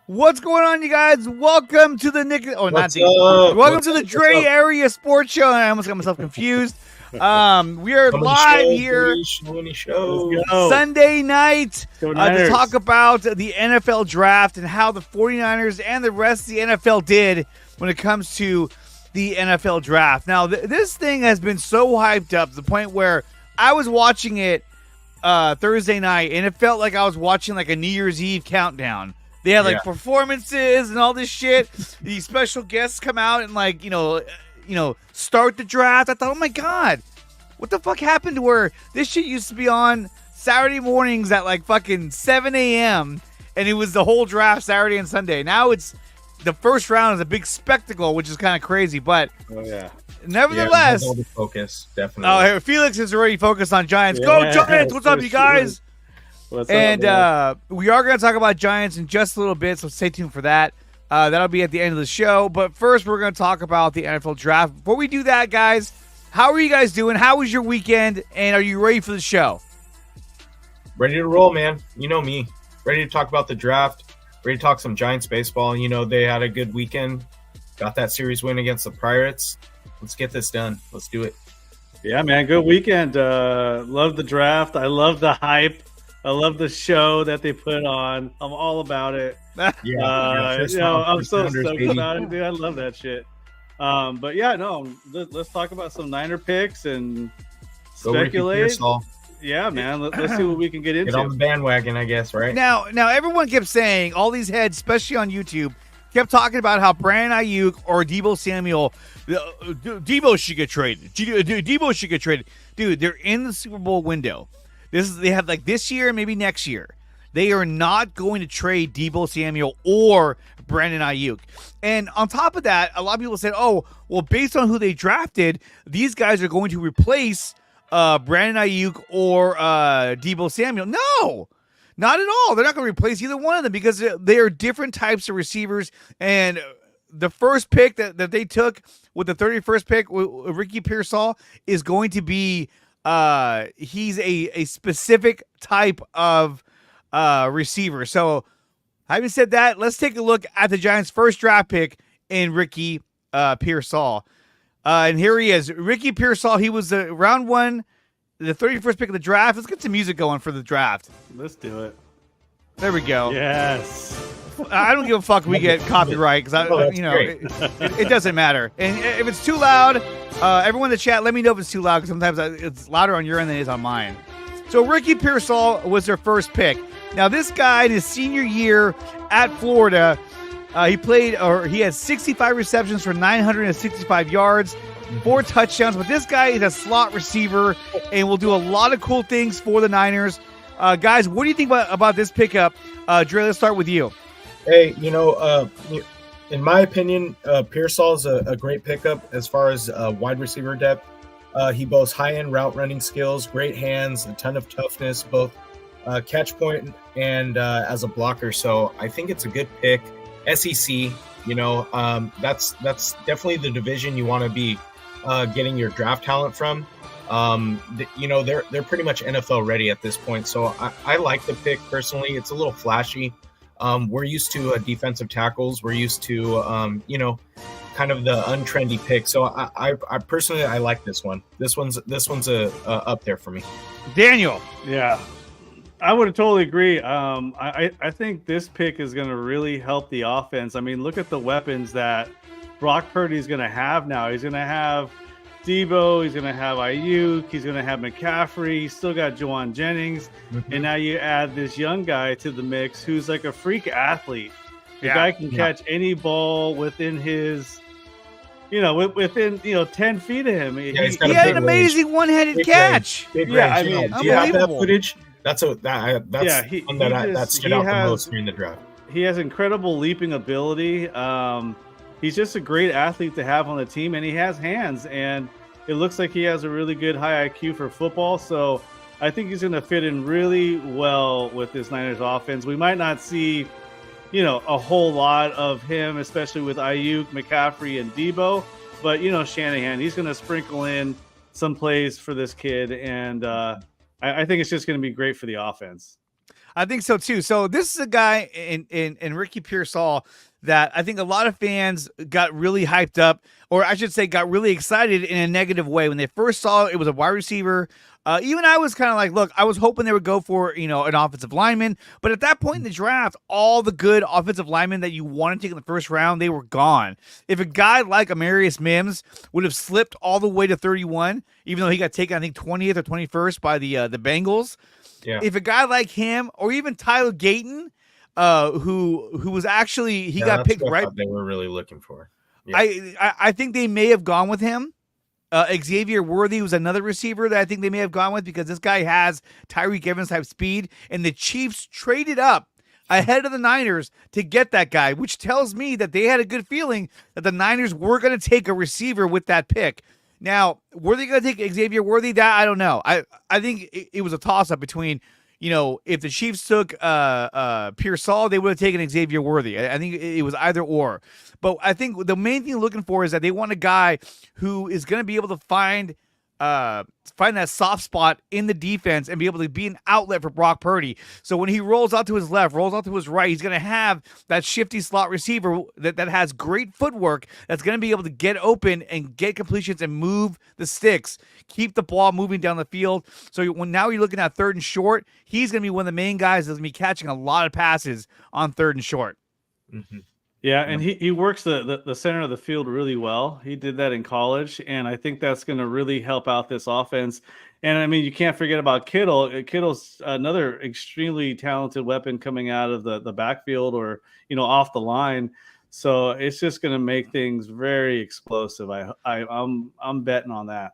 What's going on, you guys? Welcome to the Nick. Oh, What's not the. up? Welcome What's to the up? Dre What's up? Area Sports Show. I almost got myself confused. We are live here Sunday night to talk about the NFL draft and how the 49ers and the rest of the NFL did when it comes to the NFL draft. Now, this thing has been so hyped up to the point where I was watching it Thursday night, and it felt like I was watching like a New Year's Eve countdown. They had like performances and all this shit. These special guests come out and like, start the draft. I thought, oh my God, what the fuck happened to where this shit used to be on Saturday mornings at like fucking 7 a.m. and it was the whole draft Saturday and Sunday. Now it's the first round is a big spectacle, which is kind of crazy, but nevertheless, focus definitely. Oh, Felix is already focused on Giants. Go Giants! What's up, you guys? We are going to talk about Giants in just a little bit, so stay tuned for that. That'll be at the end of the show. But first, we're going to talk about the NFL draft. Before we do that, guys, how are you guys doing? How was your weekend? And are you ready for the show? Ready to roll, man. You know me. Ready to talk about the draft. Ready to talk some Giants baseball. You know, they had a good weekend. Got that series win against the Pirates. Let's get this done. Let's do it. Yeah, man. Good weekend. Love the draft. I love the hype. I love the show that they put on. I'm all about it. I'm so stoked about it, dude. I love that shit. But yeah, no, let's talk about some Niner picks and speculate. Yeah, man. Let's see what we can get into. Get on the bandwagon, I guess, right? Now, everyone kept saying, all these heads, especially on YouTube, kept talking about how Brandon Ayuk or Deebo Samuel, Deebo should get traded. Deebo should get traded. Dude, they're in the Super Bowl window. They have like this year, maybe next year. They are not going to trade Deebo Samuel or Brandon Ayuk. And on top of that, a lot of people said, oh, well, based on who they drafted, these guys are going to replace Brandon Ayuk or Deebo Samuel. No, not at all. They're not going to replace either one of them because they are different types of receivers. And the first pick that they took with the 31st pick, Ricky Pearsall, is going to be he's a specific type of receiver. So having said that, let's take a look at the Giants' first draft pick in Ricky Pearsall. And here he is. Ricky Pearsall, he was the round one, the 31st pick of the draft. Let's get some music going for the draft. Let's do it. There we go. Yes. I don't give a fuck if we get copyright because it doesn't matter. And if it's too loud, everyone in the chat, let me know if it's too loud because sometimes it's louder on your end than it is on mine. So Ricky Pearsall was their first pick. Now this guy in his senior year at Florida, he had 65 receptions for 965 yards, 4 touchdowns. But this guy is a slot receiver and will do a lot of cool things for the Niners. Guys, what do you think about this pickup? Dre, let's start with you. Hey, in my opinion, Pearsall is a great pickup as far as wide receiver depth. He boasts high-end route running skills, great hands, a ton of toughness, both catch point and as a blocker. So I think it's a good pick. SEC, that's definitely the division you want to be getting your draft talent from. They're pretty much NFL ready at this point. So I like the pick personally. It's a little flashy. We're used to defensive tackles. We're used to, kind of the untrendy pick. So I personally, I like this one. This one's up there for me. Daniel. Yeah, I would totally agree. I think this pick is going to really help the offense. I mean, look at the weapons that Brock Purdy is going to have now. He's going to have Deebo, he's going to have Ayuk, he's going to have McCaffrey, he's still got Juwan Jennings, and now you add this young guy to the mix who's like a freak athlete. The guy can catch any ball within his, within 10 feet of him. He had an amazing one-handed catch. Big range. I mean, do you have that footage? That's one that stood out the most during the draft. He has incredible leaping ability. He's just a great athlete to have on the team, and he has hands, and it looks like he has a really good high IQ for football. So I think he's going to fit in really well with this Niners offense. We might not see, a whole lot of him, especially with Ayuk, McCaffrey, and Deebo. But, Shanahan, he's going to sprinkle in some plays for this kid, and I think it's just going to be great for the offense. I think so too. So this is a guy in Ricky Pearsall that I think a lot of fans got really hyped up, or I should say, got really excited in a negative way when they first saw it. It was a wide receiver. Even I was kind of like, look, I was hoping they would go for an offensive lineman, but at that point in the draft, all the good offensive linemen that you wanted to take in the first round, they were gone. If a guy like Amarius Mims would have slipped all the way to 31, even though he got taken, I think 20th or 21st by the Bengals. Yeah. If a guy like him, or even Tyler Gayton, who was actually got picked right, they were really looking for. Yeah. I think they may have gone with him. Xavier Worthy was another receiver that I think they may have gone with because this guy has Tyreek Evans type speed, and the Chiefs traded up ahead of the Niners to get that guy, which tells me that they had a good feeling that the Niners were going to take a receiver with that pick. Now, were they going to take Xavier Worthy? That I don't know. I think it was a toss-up between, if the Chiefs took Pearsall, they would have taken Xavier Worthy. I think it was either or. But I think the main thing they're looking for is that they want a guy who is going to be able to find that soft spot in the defense and be able to be an outlet for Brock Purdy. So when he rolls out to his left, rolls out to his right, he's going to have that shifty slot receiver that has great footwork that's going to be able to get open and get completions and move the sticks, keep the ball moving down the field. So now you're looking at third and short, he's going to be one of the main guys that's going to be catching a lot of passes on third and short. Mm-hmm. Yeah, and he works the center of the field really well. He did that in college, and I think that's going to really help out this offense. And, I mean, you can't forget about Kittle. Kittle's another extremely talented weapon coming out of the backfield or, off the line. So it's just going to make things very explosive. I'm betting on that.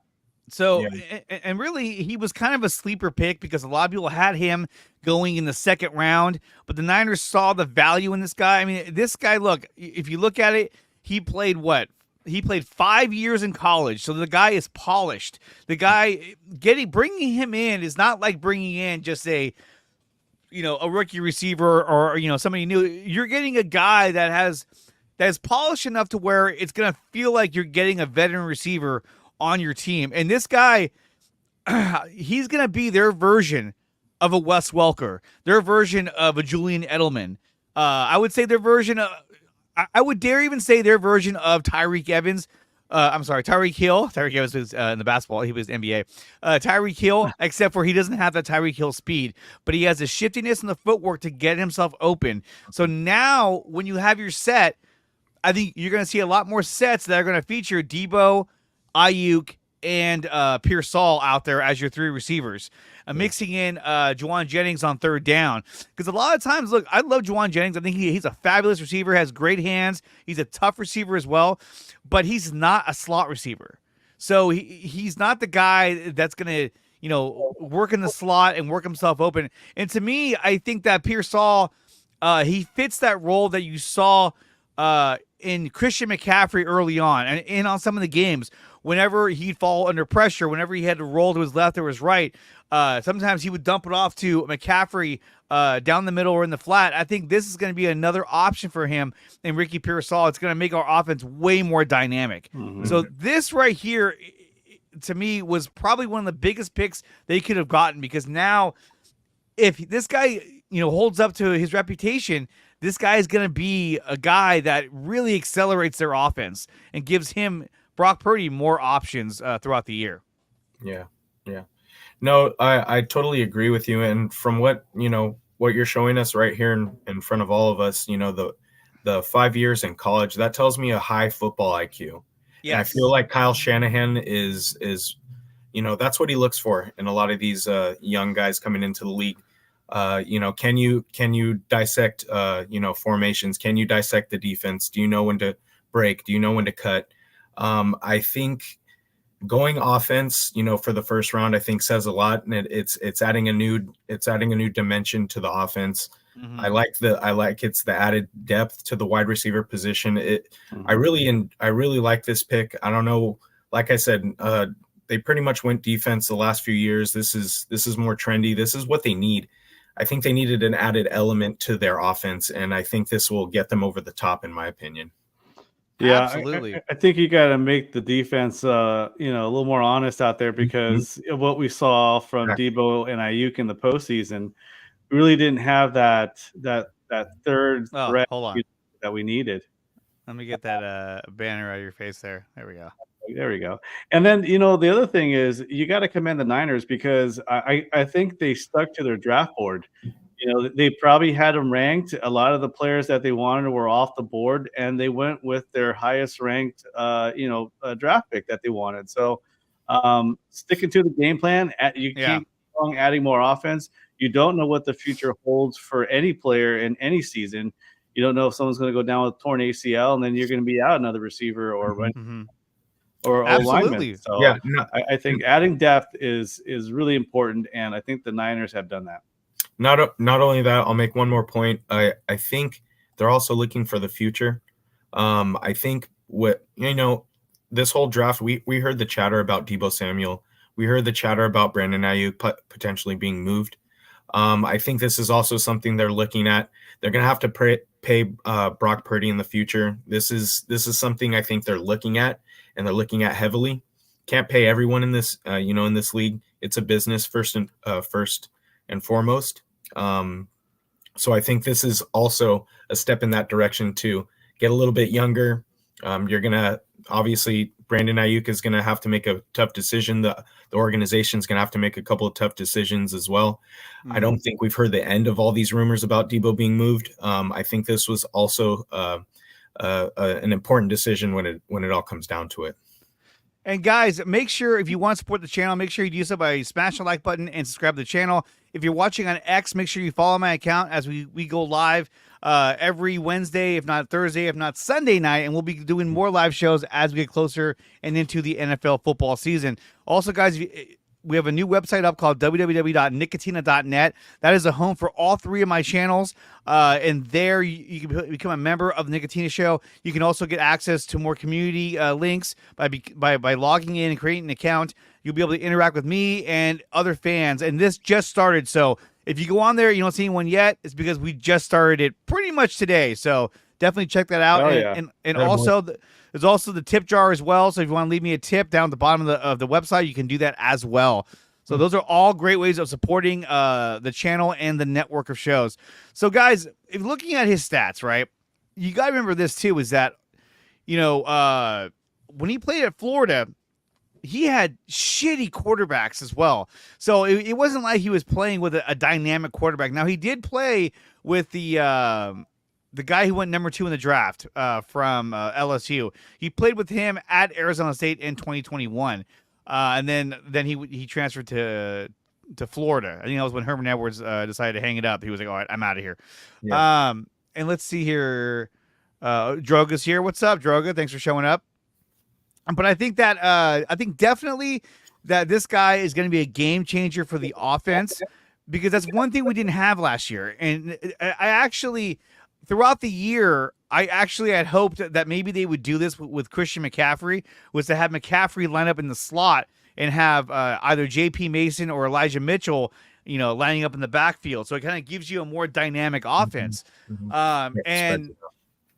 So, yeah. And really, he was kind of a sleeper pick because a lot of people had him going in the second round, but the Niners saw the value in this guy. I mean, this guy, look, if you look at it, he played what? He played 5 years in college, so the guy is polished. The guy, bringing him in is not like bringing in just a rookie receiver or somebody new. You're getting a guy that is polished enough to where it's going to feel like you're getting a veteran receiver on your team. And this guy, he's going to be their version of a Wes Welker, their version of a Julian Edelman. I would say their version of, I would dare even say their version of Tyreek Evans. I'm sorry, Tyreek Hill. Tyreek Evans was in the basketball. He was NBA. Tyreek Hill, except for he doesn't have that Tyreek Hill speed, but he has the shiftiness and the footwork to get himself open. So now when you have your set, I think you're going to see a lot more sets that are going to feature Debo, Ayuk, and Pearsall out there as your three receivers. Mixing in Juwan Jennings on third down. Because a lot of times, look, I love Juwan Jennings. I think he's a fabulous receiver, has great hands. He's a tough receiver as well, but he's not a slot receiver. So he's not the guy that's going to, work in the slot and work himself open. And to me, I think that Pearsall, he fits that role that you saw in Christian McCaffrey early on and on some of the games. Whenever he'd fall under pressure, whenever he had to roll to his left or his right, sometimes he would dump it off to McCaffrey down the middle or in the flat. I think this is going to be another option for him and Ricky Pearsall. It's going to make our offense way more dynamic. Mm-hmm. So this right here, to me, was probably one of the biggest picks they could have gotten, because now if this guy, holds up to his reputation, this guy is going to be a guy that really accelerates their offense and gives him, Brock Purdy, more options throughout the year. Yeah. No, I totally agree with you. And from what you're showing us right here in front of all of us, the 5 years in college, that tells me a high football IQ. Yeah, I feel like Kyle Shanahan is that's what he looks for in a lot of these young guys coming into the league. Can you dissect formations? Can you dissect the defense? Do you know when to break? Do you know when to cut? I think going offense, for the first round, I think says a lot, and it's adding a new dimension to the offense. Mm-hmm. I like it's the added depth to the wide receiver position. Mm-hmm. I really like this pick. I don't know, like I said, they pretty much went defense the last few years. This is more trendy. This is what they need. I think they needed an added element to their offense, and I think this will get them over the top, in my opinion. Yeah, absolutely. I think you got to make the defense, a little more honest out there, because of what we saw from Debo and Ayuk in the postseason. we really didn't have that third Oh, threat hold on. that we needed. Let me get that banner out of your face there. There we go. There we go. And then, the other thing is you got to commend the Niners because I think they stuck to their draft board. They probably had them ranked. A lot of the players that they wanted were off the board, and they went with their highest ranked, draft pick that they wanted. So, sticking to the game plan, you can't go wrong adding more offense. You don't know what the future holds for any player in any season. You don't know if someone's going to go down with torn ACL, and then you're going to be out another receiver or or Absolutely. lineman. So Yeah, no, I think adding depth is really important, and I think the Niners have done that. not only that, I'll make one more point. I think they're also looking for the future. I think this whole draft, we heard the chatter about Deebo Samuel. We heard the chatter about Brandon Ayuk potentially being moved. I think this is also something they're looking at. They're going to have to pay Brock Purdy in the future. This is something I think they're looking at, and they're looking at heavily. Can't pay everyone in this, in this league. It's a business first and foremost. So I think this is also a step in that direction to get a little bit younger. You're going to obviously Brandon Ayuk is going to have to make a tough decision. The organization's going to have to make a couple of tough decisions as well. Mm-hmm. I don't think we've heard the end of all these rumors about Deebo being moved. I think this was also an important decision when it all comes down to it. And guys, make sure if you want to support the channel, make sure you do so by smashing the like button and subscribe to the channel. If you're watching on X, make sure you follow my account as we go live every Wednesday, if not Thursday, if not Sunday night, and we'll be doing more live shows as we get closer and into the NFL football season. Also, guys, we have a new website up called www.nicotina.net. That is a home for all three of my channels. And there you can become a member of the Nicotina Show. You can also get access to more community links by logging in and creating an account. You'll be able to interact with me and other fans. And this just started, so if you go on there, you don't see anyone yet, it's because we just started it pretty much today. So definitely check that out. And also, there's also the tip jar as well. So if you want to leave me a tip down at the bottom of the website, you can do that as well. So those are all great ways of supporting the channel and the network of shows. So guys, if looking at his stats, right, you got to remember this too, is that, when he played at Florida, he had shitty quarterbacks as well. So it wasn't like he was playing with a dynamic quarterback. Now, he did play with the guy who went number 2 in the draft from LSU. He played with him at Arizona State in 2021. And then he transferred to Florida. I think that was when Herman Edwards decided to hang it up. He was like, all right, I'm out of here. Yeah. And let's see here. Droga's here. What's up, Droga? Thanks for showing up. But I think definitely that this guy is going to be a game changer for the offense, because that's one thing we didn't have last year. And I actually, throughout the year, I actually had hoped that maybe they would do this with Christian McCaffrey, was to have McCaffrey line up in the slot and have either J.P. Mason or Elijah Mitchell, lining up in the backfield. So it kind of gives you a more dynamic offense. Mm-hmm.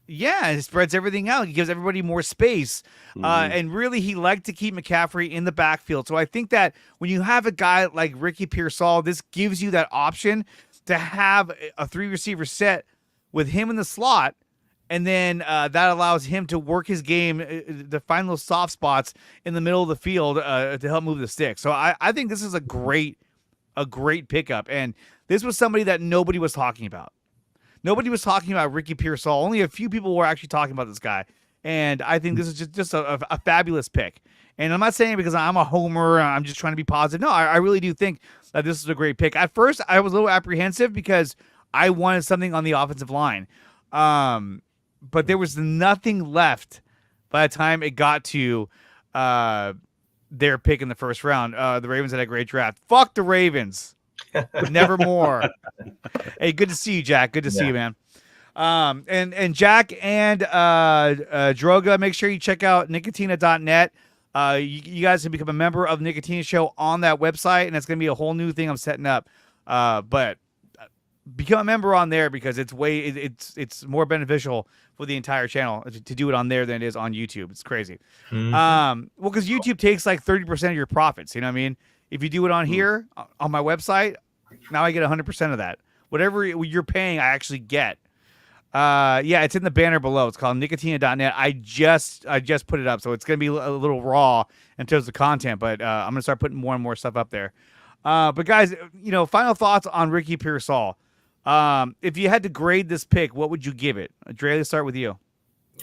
Yeah, it spreads everything out. He gives everybody more space. Mm-hmm. And really, he liked to keep McCaffrey in the backfield. So I think that when you have a guy like Ricky Pearsall, this gives you that option to have a 3-receiver set with him in the slot. And then that allows him to work his game, to find those soft spots in the middle of the field to help move the stick. So I think this is a great pickup. And this was somebody that nobody was talking about. Nobody was talking about Ricky Pearsall. Only a few people were actually talking about this guy. And I think this is just a fabulous pick. And I'm not saying it because I'm a homer, I'm just trying to be positive. No, I really do think that this is a great pick. At first, I was a little apprehensive because I wanted something on the offensive line. But there was nothing left by the time it got to their pick in the first round. The Ravens had a great draft. Fuck the Ravens. Nevermore. Hey, good to see you, Jack. Good to see you, man. And Jack and Droga, make sure you check out nicotina.net. You guys can become a member of the Nicotina Show on that website, and it's going to be a whole new thing I'm setting up. But become a member on there because it's more beneficial for the entire channel to do it on there than it is on YouTube. It's crazy. Mm-hmm. Well, because YouTube takes like 30% of your profits. You know what I mean? If you do it on here, on my website, now I get 100% of that. whatever you're paying, I actually get. Yeah, it's in the banner below. It's called Nicotina.net. I just put it up, so it's gonna be a little raw in terms of content, but I'm gonna start putting more and more stuff up there. But guys, final thoughts on Ricky Pearsall. If you had to grade this pick, what would you give it? Dre, let's start with you.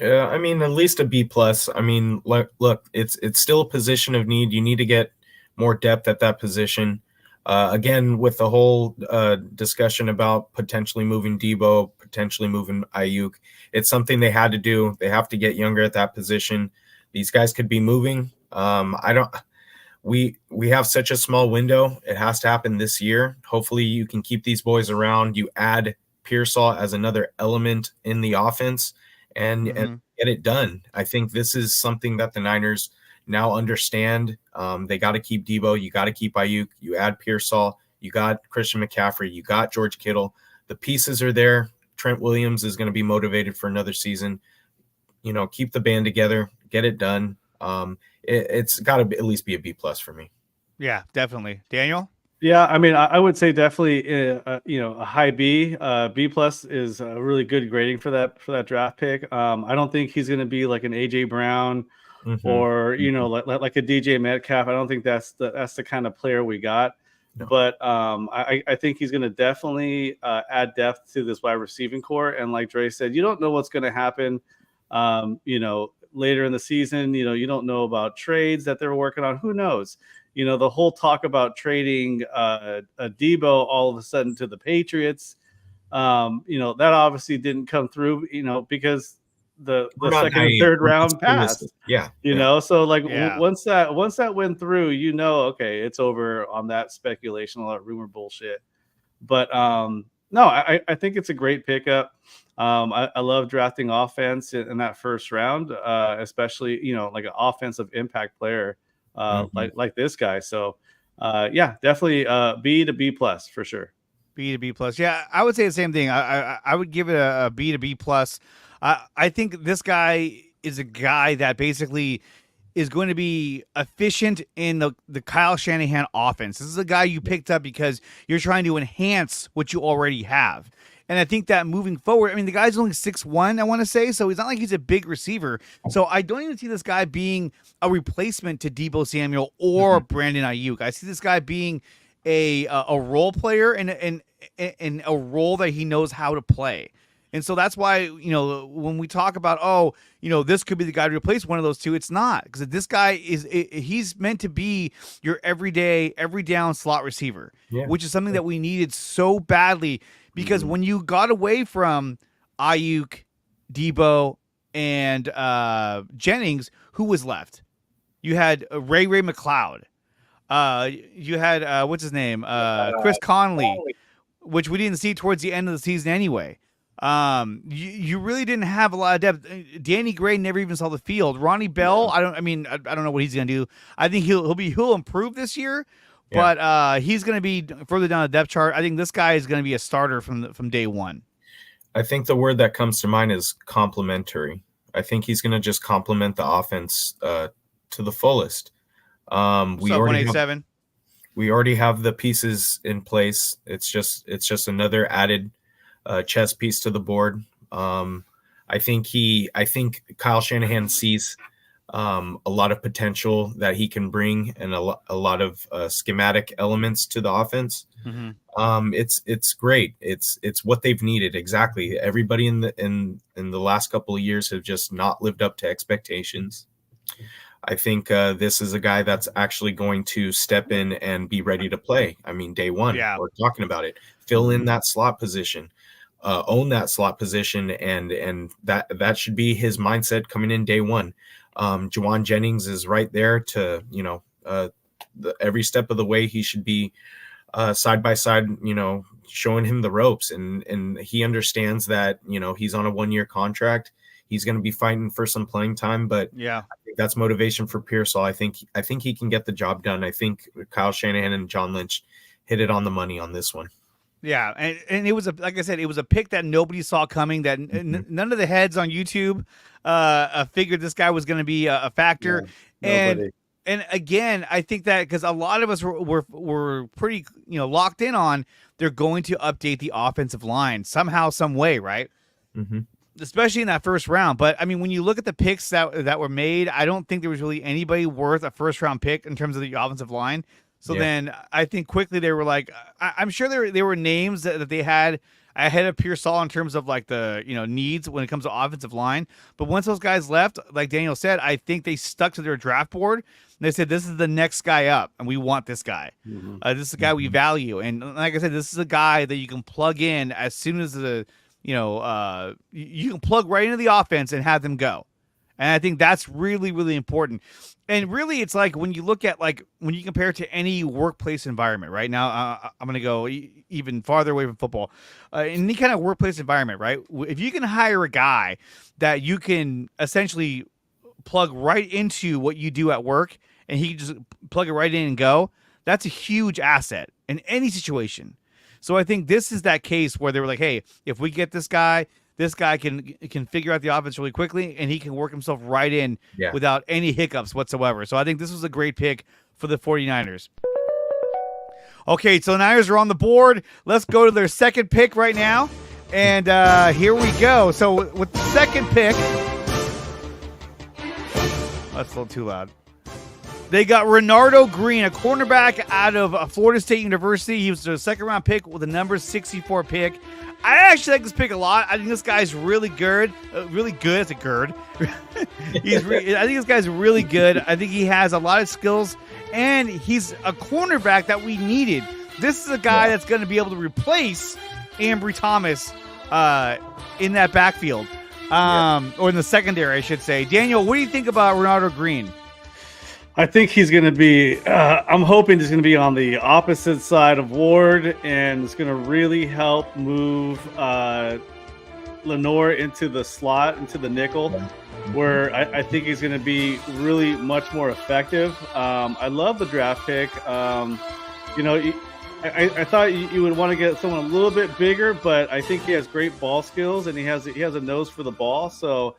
Yeah, I mean, at least a B plus. I mean, look, it's still a position of need. You need to get more depth at that position. Again, with the whole discussion about potentially moving Debo, potentially moving Ayuk, it's something they had to do. They have to get younger at that position. These guys could be moving. We have such a small window. It has to happen this year. Hopefully, you can keep these boys around. You add Pearsall as another element in the offense and get it done. I think this is something that the Niners now understand. They got to keep Debo. You got to keep Ayuk. You add Pearsall. You got Christian McCaffrey. You got George Kittle. The pieces are there. Trent Williams is going to be motivated for another season. Keep the band together. Get it done. It's got to at least be a B plus for me. Yeah, definitely. Daniel? Yeah, I mean, I would say definitely, a high B. B plus is a really good grading for that draft pick. I don't think he's going to be like an AJ Brown or like a DJ Metcalf. I don't think that's the kind of player we got. No. But I think he's going to definitely add depth to this wide receiving core. And like Dre said, you don't know what's going to happen. Later in the season, you don't know about trades that they're working on. Who knows? The whole talk about trading a Debo all of a sudden to the Patriots, that obviously didn't come through, because the second and third round passed. Yeah. So once that went through, okay, it's over on that speculation, all that rumor bullshit. But no, I think it's a great pickup. I love drafting offense in that first round, especially, like an offensive impact player like this guy. So, yeah, definitely B to B plus for sure. B to B plus. Yeah, I would say the same thing. I would give it a B to B plus. I think this guy is a guy that basically is going to be efficient in the Kyle Shanahan offense. This is a guy you picked up because you're trying to enhance what you already have. And I think that moving forward, I mean, the guy's only 6'1", I want to say, so he's not like he's a big receiver. So I don't even see this guy being a replacement to Deebo Samuel or Brandon Ayuk. I see this guy being a role player and a role that he knows how to play. And so that's why, when we talk about, this could be the guy to replace one of those two, it's not. Because this guy he's meant to be your every down slot receiver, which is something that we needed so badly. Because when you got away from Ayuk, Debo, and Jennings, who was left? You had Ray McLeod. You had, what's his name? Chris Conley, which we didn't see towards the end of the season anyway. You really didn't have a lot of depth. Danny Gray never even saw the field. Ronnie Bell, I don't know what he's gonna do. I think he'll improve this year, but he's gonna be further down the depth chart. I think this guy is gonna be a starter from day one. I think the word that comes to mind is complementary. I think he's gonna just complement the offense to the fullest. We already have the pieces in place. It's just another added chess piece to the board. I think Kyle Shanahan sees a lot of potential that he can bring and a lot of schematic elements to the offense. It's great. It's what they've needed. Exactly. Everybody in the last couple of years have just not lived up to expectations. I think this is a guy that's actually going to step in and be ready to play. I mean, day one, we're talking about it. Fill in that slot position. Own that slot position, and that should be his mindset coming in day one. Juwan Jennings is right there to every step of the way. He should be side by side, showing him the ropes, and he understands that he's on a 1-year contract. He's going to be fighting for some playing time, but I think that's motivation for Pearsall. I think he can get the job done. I think Kyle Shanahan and John Lynch hit it on the money on this one. Yeah, and it was like I said, it was a pick that nobody saw coming. That none of the heads on YouTube figured this guy was going to be a factor. Yeah, And again, I think that because a lot of us were pretty locked in on they're going to update the offensive line somehow, some way, right? Mm-hmm. Especially in that first round. But I mean, when you look at the picks that were made, I don't think there was really anybody worth a first round pick in terms of the offensive line. So then I think quickly they were like, I'm sure there were names that they had ahead of Pearsall in terms of like the needs when it comes to offensive line. But once those guys left, like Daniel said, I think they stuck to their draft board and they said, this is the next guy up and we want this guy. Mm-hmm. This is the guy we value. And like I said, this is a guy that you can plug in as soon as you can plug right into the offense and have them go. And I think that's really, really important. And really, it's like when you look at when you compare it to any workplace environment, right? Now, I'm going to go even farther away from football. In any kind of workplace environment, right? If you can hire a guy that you can essentially plug right into what you do at work and he can just plug it right in and go, that's a huge asset in any situation. So I think this is that case where they were like, hey, if we get this guy can figure out the offense really quickly and he can work himself right in without any hiccups whatsoever. So I think this was a great pick for the 49ers. Okay, so the Niners are on the board. Let's go to their second pick right now. And here we go. So with the second pick, that's a little too loud. They got Renardo Green, a cornerback out of Florida State University. He was a second-round pick with a number 64 pick. I actually like this pick a lot. I think this guy's really good. Really good. It's a gird. I think this guy's really good. I think he has a lot of skills, and he's a cornerback that we needed. This is a guy that's going to be able to replace Ambry Thomas in that backfield, or in the secondary, I should say. Daniel, what do you think about Renardo Green? I think he's going to be, I'm hoping he's going to be on the opposite side of Ward, and it's going to really help move Lenore into the slot, into the nickel, where I think he's going to be really much more effective. I love the draft pick. I thought you would want to get someone a little bit bigger, but I think he has great ball skills, and he has a nose for the ball, so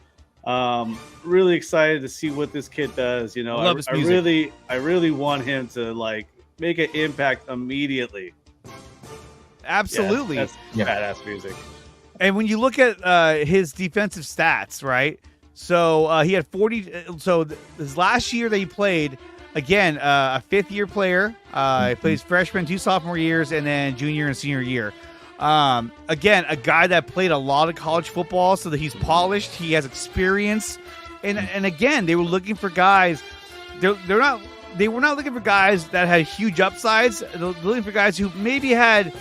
really excited to see what this kid does. I really want him to make an impact immediately. Absolutely. That's badass music. And when you look at his defensive stats, right? So he had 40. So his last year that he played, again, a fifth-year player. He plays freshman, 2 sophomore years, and then junior and senior year. Again, a guy that played a lot of college football, so that he's polished. He has experience, and again, they were looking for guys. They were not looking for guys that had huge upsides. They're looking for guys who maybe had,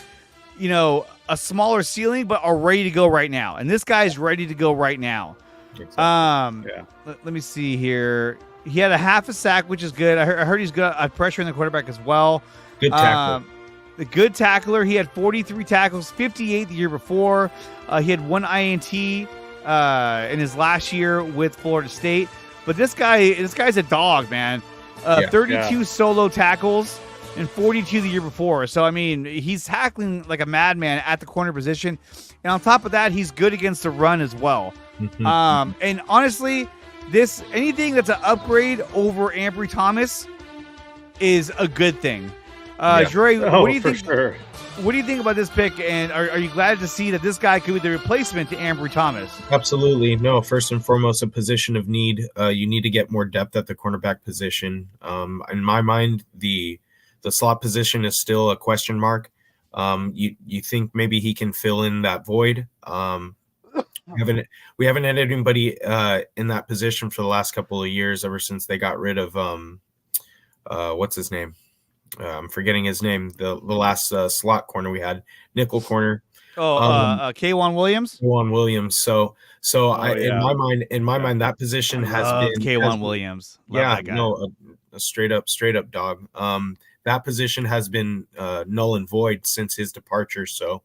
a smaller ceiling, but are ready to go right now. And this guy's ready to go right now. Exactly. Let me see here. He had a half a sack, which is good. I heard he's good at pressuring the quarterback as well. Good tackle. The good tackler. He had 43 tackles, 58 the year before. He had 1 INT in his last year with Florida State. But this guy's a dog, man. 32 solo tackles and 42 the year before. So, I mean, he's tackling like a madman at the corner position. And on top of that, he's good against the run as well. And honestly, anything that's an upgrade over Ambry Thomas is a good thing. Dre, what do you think? Sure. What do you think about this pick? And are you glad to see that this guy could be the replacement to Ambry Thomas? Absolutely. No, first and foremost, a position of need. You need to get more depth at the cornerback position. In my mind, the slot position is still a question mark. You think maybe he can fill in that void? We haven't had anybody in that position for the last couple of years, ever since they got rid of what's his name? I'm forgetting his name. The last slot corner we had, nickel corner. K'Wan Williams. K'Wan Williams. In my mind, that position has been K'Wan Williams. Love that guy. No, a straight up dog. That position has been null and void since his departure. So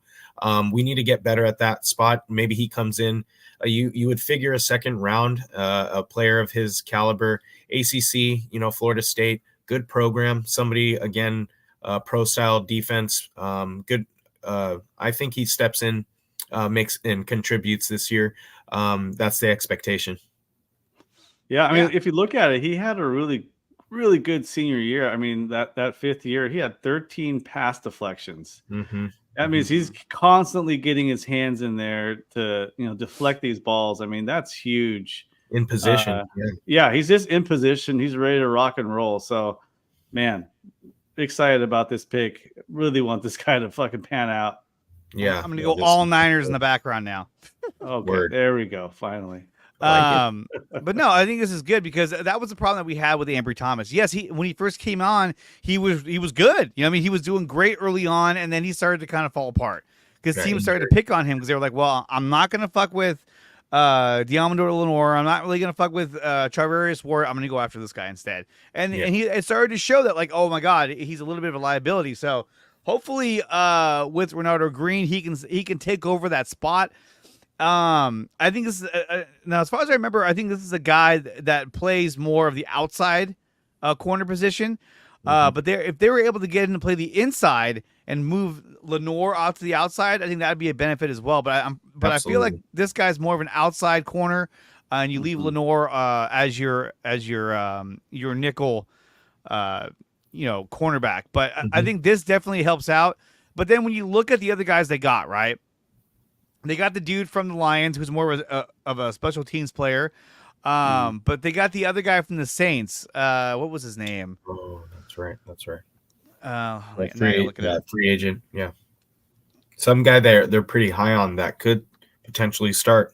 we need to get better at that spot. Maybe he comes in. You would figure a second round, a player of his caliber, ACC, Florida State. Good program. Somebody, again, pro style defense. Good. I think he steps in, makes and contributes this year. That's the expectation. Yeah, I mean, if you look at it, he had a really really good senior year. I mean, that fifth year, he had 13 pass deflections. Mm-hmm. That means he's constantly getting his hands in there to, deflect these balls. I mean, that's huge. In position. Yeah, he's just in position. He's ready to rock and roll. So, man, excited about this pick. Really want this guy to fucking pan out. Yeah. I'm going to go all Niners in the background now. Okay, Word. there we go. Finally. But no, I think this is good because that was the problem that we had with Ambry Thomas. Yes, when he first came on, he was good. You know, I mean, he was doing great early on, and then he started to kind of fall apart because teams started to pick on him because they were like, "Well, I'm not going to fuck with Diamondor Lenore. I'm not really going to fuck with Charvarius Ward. I'm going to go after this guy instead." And it started to show that, like, oh my god, he's a little bit of a liability. So hopefully, with Renato Green, he can take over that spot. I think this is now, as far as I remember, I think this is a guy that plays more of the outside corner position. But if they were able to get him to play the inside and move Lenore out to the outside, I think that'd be a benefit as well. But I feel like this guy's more of an outside corner, and you leave Lenore as your nickel, cornerback. But I think this definitely helps out. But then when you look at the other guys they got, right? They got the dude from the Lions, who's more of a special teams player. But they got the other guy from the Saints. What was his name? Oh, that's right. Free agent. Yeah. Some guy they're pretty high on that could potentially start.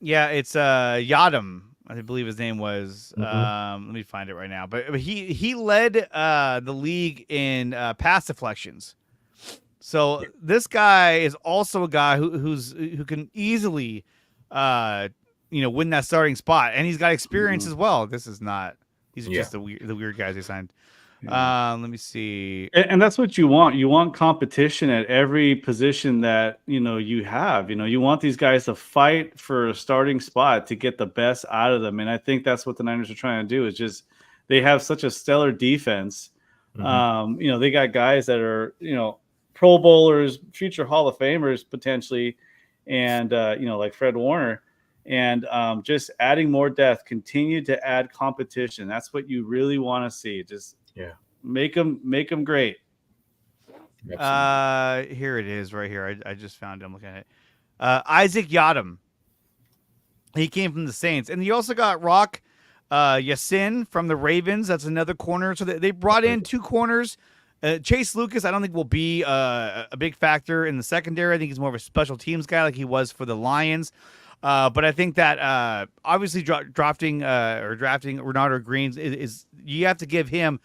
Yeah, it's Yadam, I believe his name was. Let me find it right now. But he led the league in pass deflections. So this guy is also a guy who can easily, win that starting spot, and he's got experience as well. These are just the weird guys they signed. Let me see. And that's what you want. You want competition at every position that you have. You want these guys to fight for a starting spot to get the best out of them. And I think that's what the Niners are trying to do. Is just they have such a stellar defense. They got guys that are Pro Bowlers, future Hall of Famers potentially, and like Fred Warner, and just adding more depth, continue to add competition. That's what you really want to see. Just make them great. Here it is, right here. I just found it. I'm looking at it. Isaac Yadam. He came from the Saints, and you also got Rock Yassin from the Ravens. That's another corner. So they brought in two corners. Chase Lucas, I don't think will be a big factor in the secondary. I think he's more of a special teams guy, like he was for the Lions. But I think that obviously drafting Renato Green is you have to give him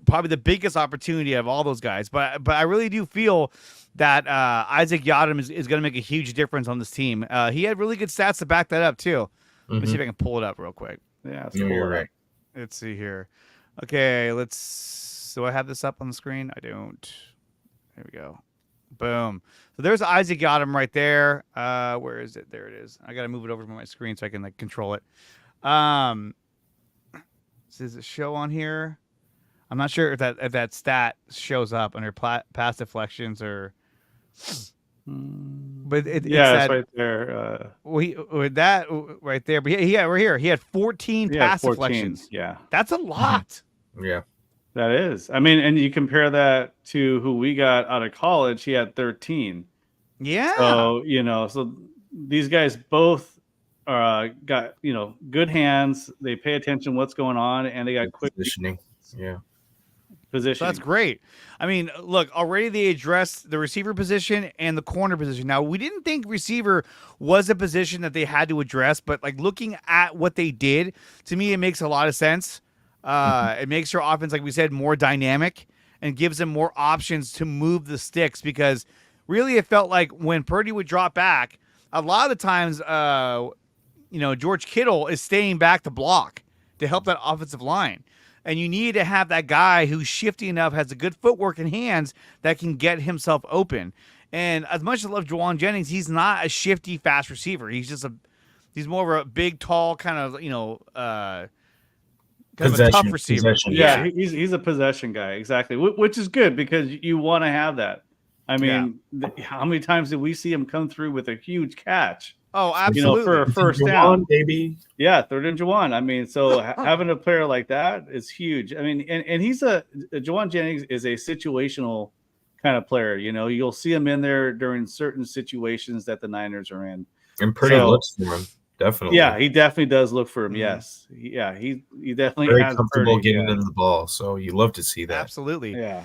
probably the biggest opportunity of all those guys. But I really do feel that Isaac Yadam is going to make a huge difference on this team. He had really good stats to back that up too. Let me see if I can pull it up real quick. Yeah, you're right. Let's see here. Okay, do I have this up on the screen? I don't. There we go. Boom. So there's Isaac Yadam right there. Where is it? There it is. I got to move it over from my screen so I can control it. Does it show on here? I'm not sure if that stat shows up under pass deflections or. But it's right there. That right there. But we're here. He had 14 pass deflections. Yeah, that's a lot. Yeah. That is. I mean, and you compare that to who we got out of college, he had 13. Yeah. So, so these guys both got, good hands. They pay attention to what's going on, and they got quick positioning. Position. So that's great. I mean, look, already they addressed the receiver position and the corner position. Now, we didn't think receiver was a position that they had to address, but looking at what they did, to me, it makes a lot of sense. It makes your offense, like we said, more dynamic and gives them more options to move the sticks, because really it felt like when Purdy would drop back, a lot of the times, George Kittle is staying back to block to help that offensive line. And you need to have that guy who's shifty enough, has a good footwork and hands that can get himself open. And as much as I love Juwan Jennings, he's not a shifty, fast receiver. He's he's more of a big, tall kind of, kind of a tough receiver. Yeah, he's a possession guy, exactly, which is good because you want to have that. I mean, how many times did we see him come through with a huge catch? Oh, you know, for a absolutely. first Juwan, down. baby. Yeah, third and Juwan. I mean, so having a player like that is huge. I mean, and he's Juwan Jennings is a situational kind of player. You know, you'll see him in there during certain situations that the Niners are in. And pretty So- looks for him. Definitely. Yeah, he definitely does look for him. Mhm. yes, yeah, he definitely Very has comfortable Purdy, getting yeah. into the ball. So you love to see that. Absolutely. Yeah.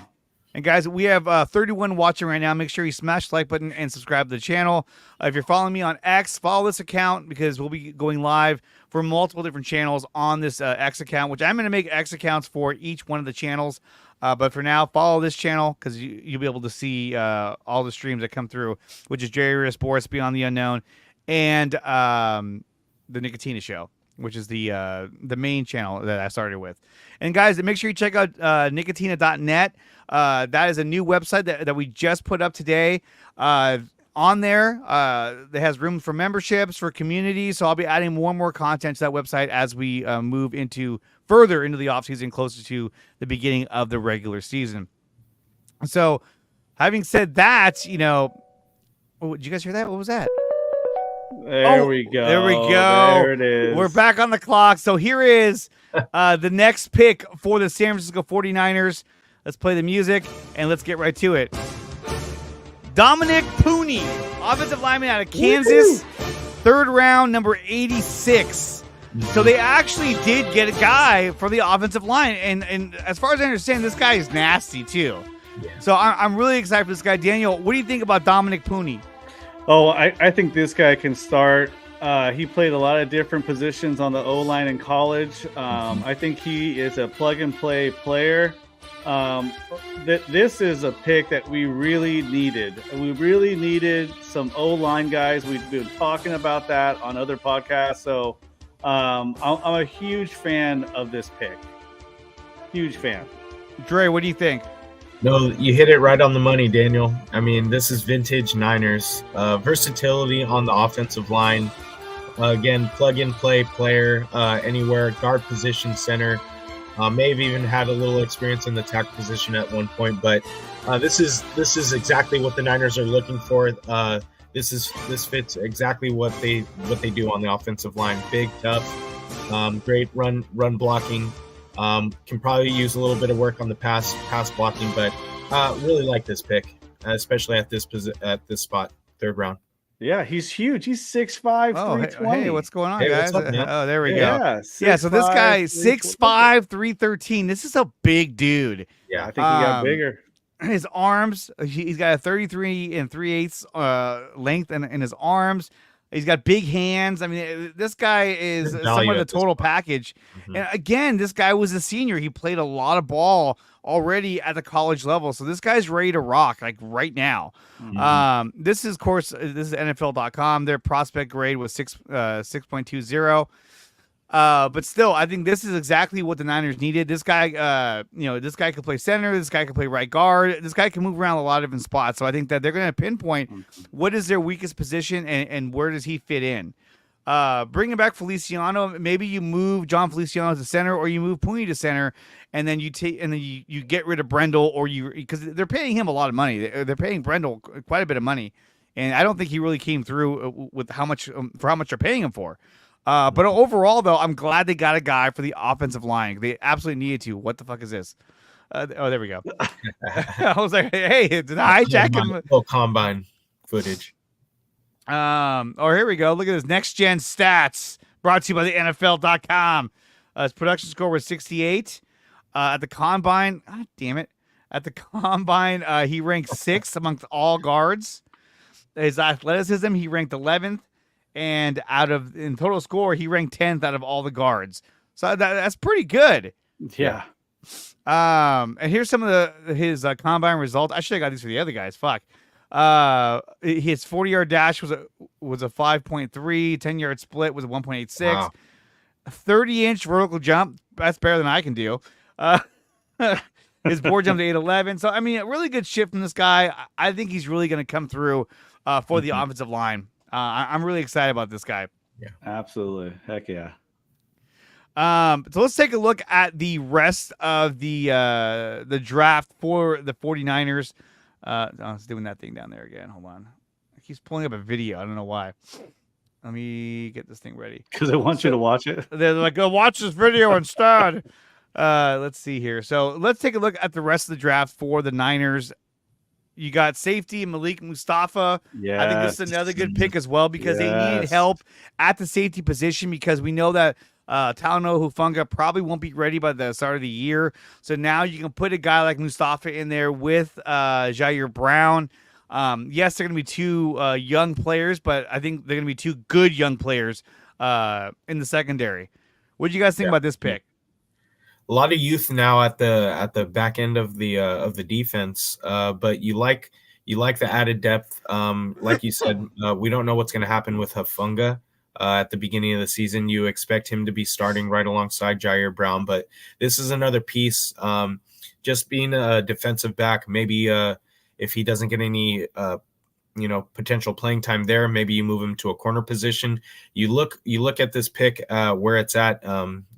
And guys, we have 31 watching right now. Make sure you smash the like button and subscribe to the channel. If you're following me on X, follow this account because we'll be going live for multiple different channels on this X account, which I'm going to make X accounts for each one of the channels. But for now, follow this channel because you'll be able to see all the streams that come through, which is Jerry Sports, Beyond the Unknown, and the Nicotina Show, which is the main channel that I started with. And guys, make sure you check out nicotina.net. That is a new website that we just put up today. On there, it has room for memberships, for communities. So I'll be adding more and more content to that website as we move further into the offseason, closer to the beginning of the regular season. So having said that, you know, did you guys hear that? What was that? There we go. There we go. There it is. We're back on the clock. So here is the next pick for the San Francisco 49ers. Let's play the music, and let's get right to it. Dominic Pooney, offensive lineman out of Kansas, third round, number 86. So they actually did get a guy for the offensive line. And as far as I understand, this guy is nasty, too. Yeah. So I'm really excited for this guy. Daniel, what do you think about Dominic Pooney? Oh, I think this guy can start. He played a lot of different positions on the O-line in college. I think he is a plug-and-play player. This is a pick that we really needed. We really needed some O-line guys. We've been talking about that on other podcasts. So I'm a huge fan of this pick. Huge fan. Dre, what do you think? No, you hit it right on the money, Daniel. I mean, this is vintage Niners. Versatility on the offensive line. Again, plug-and-play player anywhere, guard position, center. May have even had a little experience in the tackle position at one point, but this is exactly what the Niners are looking for. This fits exactly what they do on the offensive line. Big, tough, great run blocking. Can probably use a little bit of work on the pass blocking, but really like this pick, especially at this spot, third round. Yeah, he's huge. He's 6'5", 320. Hey, what's going on, Hey, guys? what's up, man? Oh, there we go. Yeah, So this guy, 6'5", 6'5", 313. This is a big dude. Yeah, I think he got bigger. His arms, he's got a 33 and 3/8 length in his arms. He's got big hands. I mean, this guy is Good somewhat value of the at this total point. package. Mhm. And again, this guy was a senior. He played a lot of ball already at the college level. So this guy's ready to rock, like right now. This is, of course, this is NFL.com. Their prospect grade was 6.20. But still, I think this is exactly what the Niners needed. This guy, this guy could play center. This guy could play right guard. This guy can move around a lot of different spots. So I think that they're going to pinpoint what is their weakest position and where does he fit in. Bringing back Feliciano, maybe you move John Feliciano to center, or you move Pooney to center, and then you get rid of Brendel, or because they're paying him a lot of money. They're paying Brendel quite a bit of money, and I don't think he really came through with how much they're paying him for. But overall, though, I'm glad they got a guy for the offensive line. They absolutely needed to. What the fuck is this? There we go. I was like, hey, did I hijack him? Little combine footage. Here we go. Look at this next gen stats brought to you by the NFL.com. His production score was 68. At the combine, God damn it. At the combine, he ranked 6th amongst all guards. His athleticism, he ranked 11th. And in total score, he ranked 10th out of all the guards. So that's pretty good. Yeah. And here's some of his combine results. I should have got these for the other guys. Fuck. His 40-yard dash was a 5.3. 10-yard split was a 1.86. Wow. 30-inch vertical jump. That's better than I can do. His board jumped to 811. So I mean, a really good shift from this guy. I think he's really going to come through for the offensive line. I'm really excited about this guy. Yeah, absolutely. Heck yeah. So let's take a look at the rest of the draft for the 49ers. I was doing that thing down there again. Hold on. It keeps pulling up a video. I don't know why. Let me get this thing ready. Because I want you to watch it. They're like, go watch this video instead. Let's see here. So let's take a look at the rest of the draft for the Niners. You got safety Malik Mustafa. Yeah, I think this is another good pick as well because they needed help at the safety position because we know that Talanoa Hufanga probably won't be ready by the start of the year. So now you can put a guy like Mustafa in there with Jair Brown. Yes, they're going to be two young players, but I think they're going to be two good young players in the secondary. What do you guys think about this pick? A lot of youth now at the back end of the defense, but you like the added depth. Like you said, we don't know what's going to happen with Hufanga at the beginning of the season. You expect him to be starting right alongside Jair Brown, but this is another piece. Just being a defensive back, maybe if he doesn't get any potential playing time there, maybe you move him to a corner position. You look at this pick where it's at.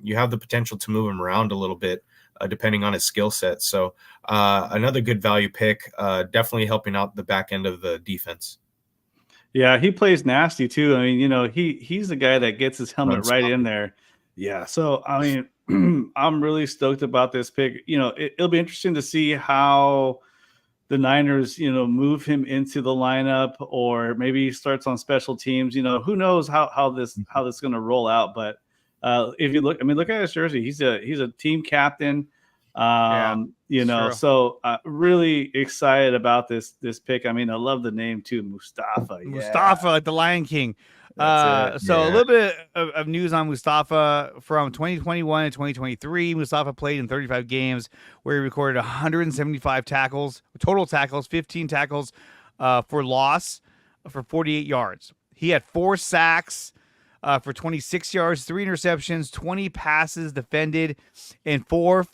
You have the potential to move him around a little bit depending on his skill set. So another good value pick, definitely helping out the back end of the defense. Yeah, he plays nasty too. I mean, he's the guy that gets his helmet right in there. Yeah, so I mean, I'm really stoked about this pick. It'll be interesting to see how the Niners, move him into the lineup, or maybe he starts on special teams. Who knows how this is going to roll out. But if you look at his jersey, he's a team captain. So really excited about this pick. I mean, I love the name too, Mustafa. Yeah. Mustafa, like the Lion King. A little bit of news on Mustafa from 2021 and 2023. Mustafa played in 35 games where he recorded 175 total tackles, 15 tackles for loss for 48 yards. He had 4 sacks for 26 yards, 3 interceptions, 20 passes defended, and 4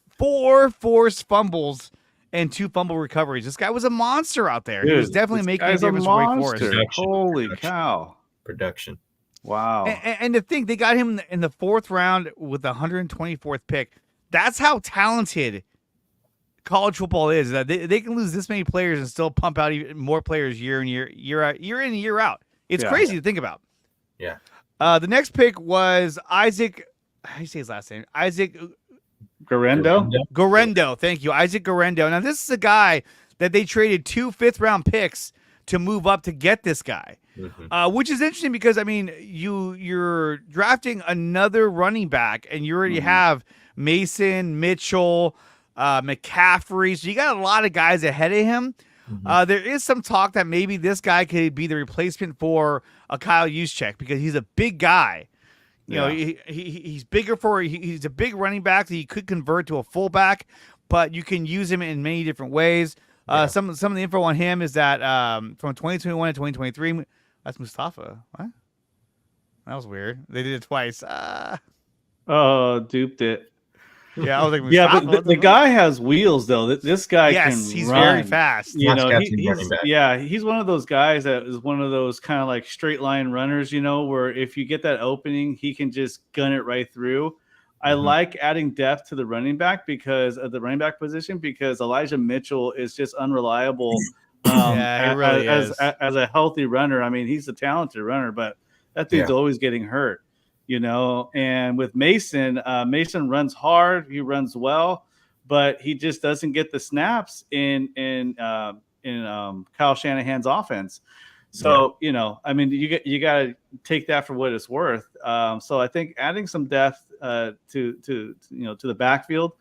forced fumbles and 2 fumble recoveries. This guy was a monster out there. Dude, he was definitely making a difference for Wake Forest. Holy cow. Production. Wow. And to think they got him in the 4th round with the 124th pick. That's how talented college football is. That they can lose this many players and still pump out even more players year in and year out. It's crazy to think about. Yeah. The next pick was Isaac. How do you say his last name? Isaac Guerendo. Thank you, Isaac Guerendo. Now this is a guy that they traded 2 5th-round picks to move up to get this guy. Mm-hmm. Which is interesting because, I mean, you're drafting another running back and you already have Mason, Mitchell, McCaffrey. So you got a lot of guys ahead of him. Mm-hmm. There is some talk that maybe this guy could be the replacement for a Kyle Juszczyk because he's a big guy. You know, he's bigger he's a big running back that he could convert to a fullback, but you can use him in many different ways. Some of the info on him is that from 2021 to 2023, that's Mustafa. What? That was weird. They did it twice. Duped it. Yeah, I was like, Mustafa, but the guy has wheels though. This guy can he's run. Very fast. He's one of those guys that is one of those kind of like straight line runners, where if you get that opening, he can just gun it right through. I like adding depth to the running back because of the running back position because Elijah Mitchell is just unreliable. He really is. As a healthy runner. I mean, he's a talented runner, but that dude's always getting hurt, And with Mason, Mason runs hard, he runs well, but he just doesn't get the snaps in Kyle Shanahan's offense. So, I mean, you got to take that for what it's worth. So I think adding some depth to the backfield,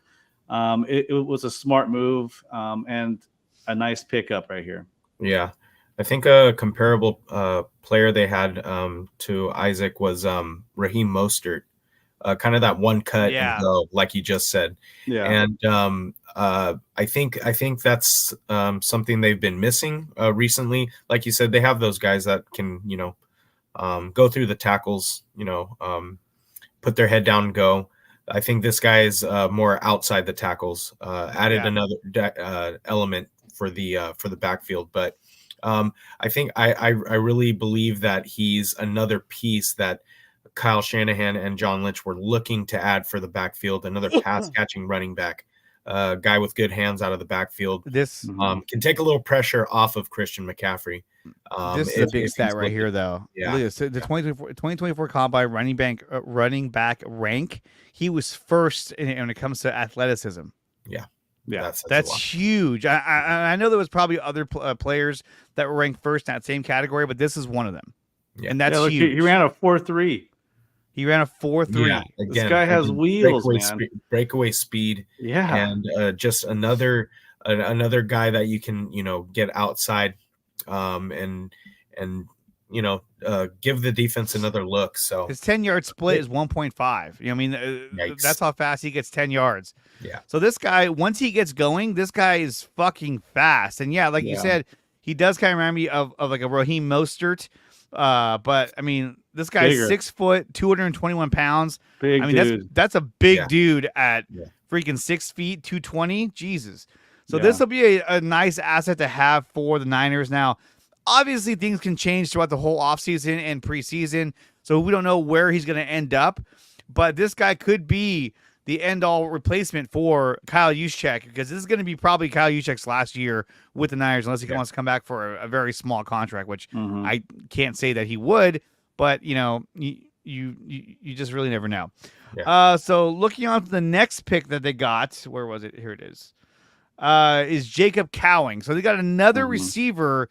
it was a smart move and a nice pickup right here. Yeah. I think a comparable player they had to Isaac was Raheem Mostert, kind of that one cut and go, like you just said. Yeah. And I think that's something they've been missing recently. Like you said, they have those guys that can, go through the tackles, put their head down and go. I think this guy is more outside the tackles, added another element for the backfield. But I think I really believe that he's another piece that Kyle Shanahan and John Lynch were looking to add for the backfield, another pass catching running back. guy with good hands out of the backfield. This Can take a little pressure off of Christian McCaffrey. This is a big stat right here, though. Yeah. Look at this. The 2024 Combine running back rank, he was first when it comes to athleticism. Yeah. That's huge. I know there was probably other players that were ranked first in that same category, but this is one of them. Yeah. And that's look, huge. He ran a 4.3. He ran a 4.3. Yeah, This guy has wheels, man. Breakaway speed. Yeah. And just another guy that you can, get outside and give the defense another look. So his 10-yard split is 1.5. I mean, that's how fast he gets 10 yards. Yeah. So this guy, once he gets going, this guy is fucking fast. And yeah, like you said, he does kind of remind me of like a Raheem Mostert. But I mean, this guy's Bigger. 6 foot, 221 pounds. Big dude. That's a big dude at freaking 6 feet, 220. Jesus. So this will be a nice asset to have for the Niners. Now, obviously, things can change throughout the whole offseason and preseason, so we don't know where he's going to end up. But this guy could be the end-all replacement for Kyle Juszczyk, because this is going to be probably Kyle Juszczyk's last year with the Niners, unless he wants to come back for a very small contract, which I can't say that he would. But you just really never know. Yeah. So looking on to the next pick that they got, where was it? Here it is. Is Jacob Cowing. So they got another receiver.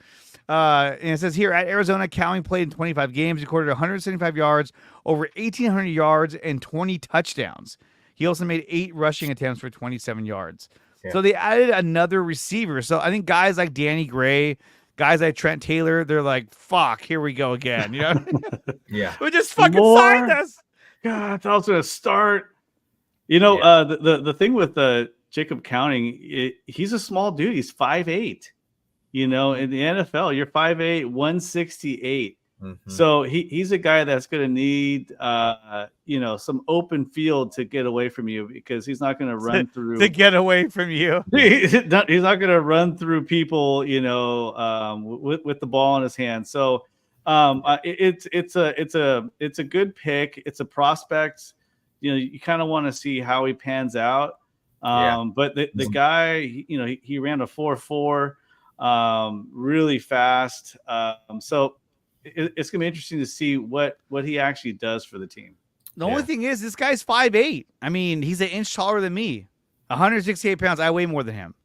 And it says here at Arizona, Cowing played in 25 games, recorded 175 yards, over 1,800 yards, and 20 touchdowns. He also made 8 rushing attempts for 27 yards. Yeah. So they added another receiver. So I think guys like Danny Gray, guys like Trent Taylor, they're like, fuck, here we go again. Yeah. We just fucking signed this. God, I thought I was going to start. The thing with Jacob Cowing, he's a small dude. He's 5'8". In the NFL, you're 5'8", 168. So he's a guy that's going to need, some open field to get away from you, because he's not going to run through. To get away from you. He's not going to run through people, with the ball in his hand. So it's a good pick. It's a prospect. You kind of want to see how he pans out. But the guy, he ran a 4.4, really fast. So it's gonna be interesting to see what he actually does for the team. The only thing is, this guy's 5'8". I mean, he's an inch taller than me. 168 pounds. I weigh more than him.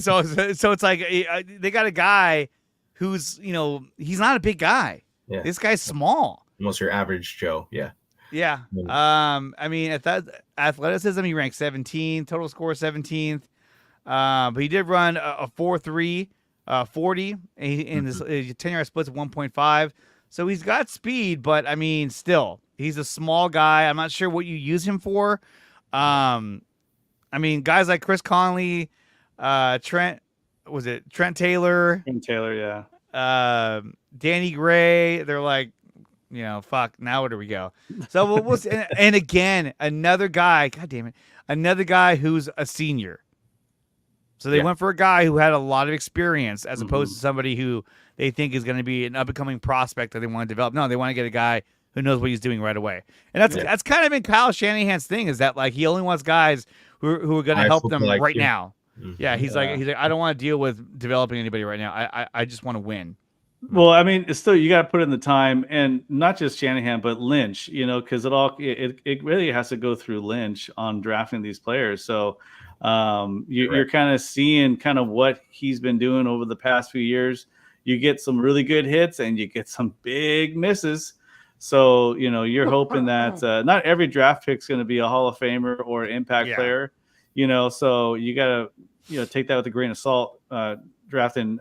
So it's like they got a guy who's he's not a big guy. Yeah. This guy's small. Almost your average Joe. Yeah. Yeah. I mean, at that athleticism, he ranked 17, total score 17th. But he did run a 4.3, 40, and his 10-yard split's 1.5. So he's got speed, but I mean, still, he's a small guy. I'm not sure what you use him for. I mean, guys like Chris Conley, Trent Taylor? Trent Taylor, yeah. Danny Gray, they're like, fuck, now where do we go? So we'll see. And again, another guy, God damn it, another guy who's a senior. So they went for a guy who had a lot of experience as opposed to somebody who they think is going to be an up-and-coming prospect that they want to develop. No, they want to get a guy who knows what he's doing right away. And that's kind of been Kyle Shanahan's thing, is that like he only wants guys who are going to help them like right now. Yeah, he's like I don't want to deal with developing anybody right now. I just want to win. Well, I mean, it's still, you got to put in the time, and not just Shanahan, but Lynch, because it really has to go through Lynch on drafting these players. So you're kind of seeing kind of what he's been doing over the past few years. You get some really good hits and you get some big misses. So, you're hoping that not every draft pick is going to be a Hall of Famer or impact player, so you got to, take that with a grain of salt, drafting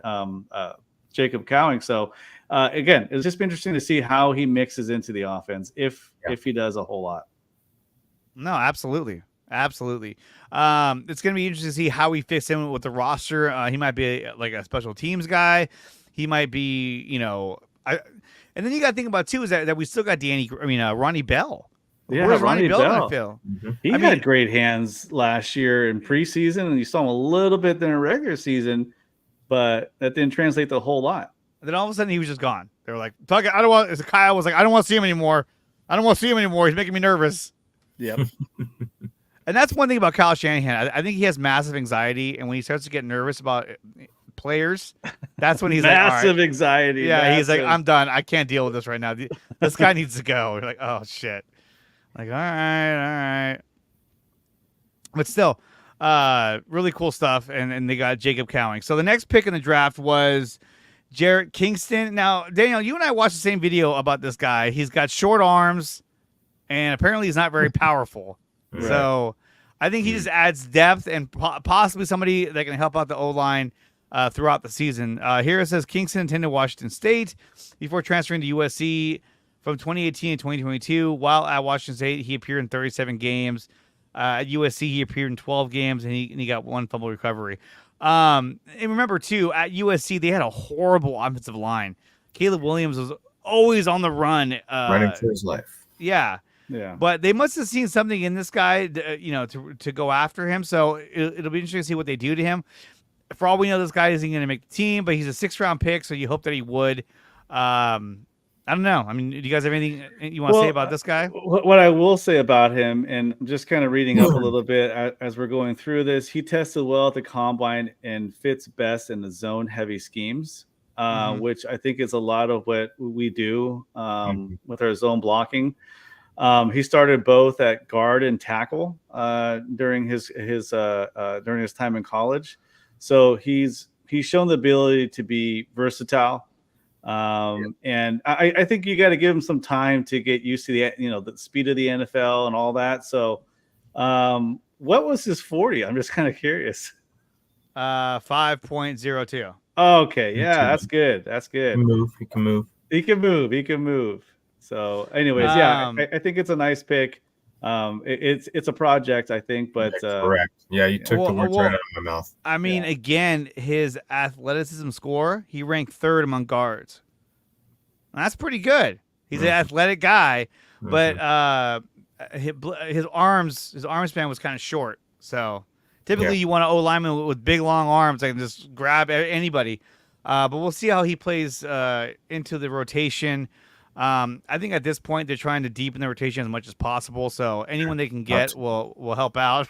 Jacob Cowing. So again, it's just been interesting to see how he mixes into the offense, if he does a whole lot. No, absolutely. Absolutely. It's going to be interesting to see how he fits in with the roster. He might be like a special teams guy. He might be, and then you got to think about too, is that we still got Ronnie Bell. Yeah, where's Ronnie Bell going to fill? He had great hands last year in preseason, and you saw him a little bit in a regular season, but that didn't translate to a whole lot. And then all of a sudden he was just gone. They were like, "Fuck it, I don't want." Kyle was like, "I don't want to see him anymore. I don't want to see him anymore. He's making me nervous." Yep. And that's one thing about Kyle Shanahan. I think he has massive anxiety, and when he starts to get nervous about players, that's when he's like, all Massive right. anxiety. Yeah, he's like, massive. I'm done. I can't deal with this right now. This guy needs to go. We're like, oh shit. Like, all right. But still, really cool stuff. And they got Jacob Cowing. So the next pick in the draft was Jarrett Kingston. Now, Daniel, you and I watched the same video about this guy. He's got short arms, and apparently he's not very powerful. Right. So I think he just adds depth and possibly somebody that can help out the O-line throughout the season. Here it says Kingston attended Washington State before transferring to USC from 2018 to 2022. While at Washington State, he appeared in 37 games. At USC, he appeared in 12 games, and he got 1 fumble recovery. And remember, too, at USC, they had a horrible offensive line. Caleb Williams was always on the run. Running for his life. Yeah. Yeah. But they must have seen something in this guy, to go after him. So it'll be interesting to see what they do to him. For all we know, this guy isn't going to make the team, but he's a 6th-round pick, so you hope that he would. I don't know. I mean, do you guys have anything you want to say about this guy? What I will say about him, and just kind of reading up a little bit as we're going through this, he tested well at the combine and fits best in the zone-heavy schemes, which I think is a lot of what we do with our zone blocking. He started both at guard and tackle during his time in college, so he's shown the ability to be versatile. And I think you got to give him some time to get used to the speed of the NFL and all that. So, what was his 40? I'm just kind of curious. 5.02. Okay, yeah, that's good. That's good. He can move. He can move. So, anyways, yeah, I think it's a nice pick. It's a project, I think, but correct. Yeah, you took the words right out of my mouth. I mean, again, his athleticism score, he ranked 3rd among guards. That's pretty good. He's an athletic guy, but his arm span was kind of short. So typically you want an O-lineman with big, long arms that can just grab anybody. But we'll see how he plays into the rotation. I think at this point they're trying to deepen the rotation as much as possible. So anyone they can get will help out.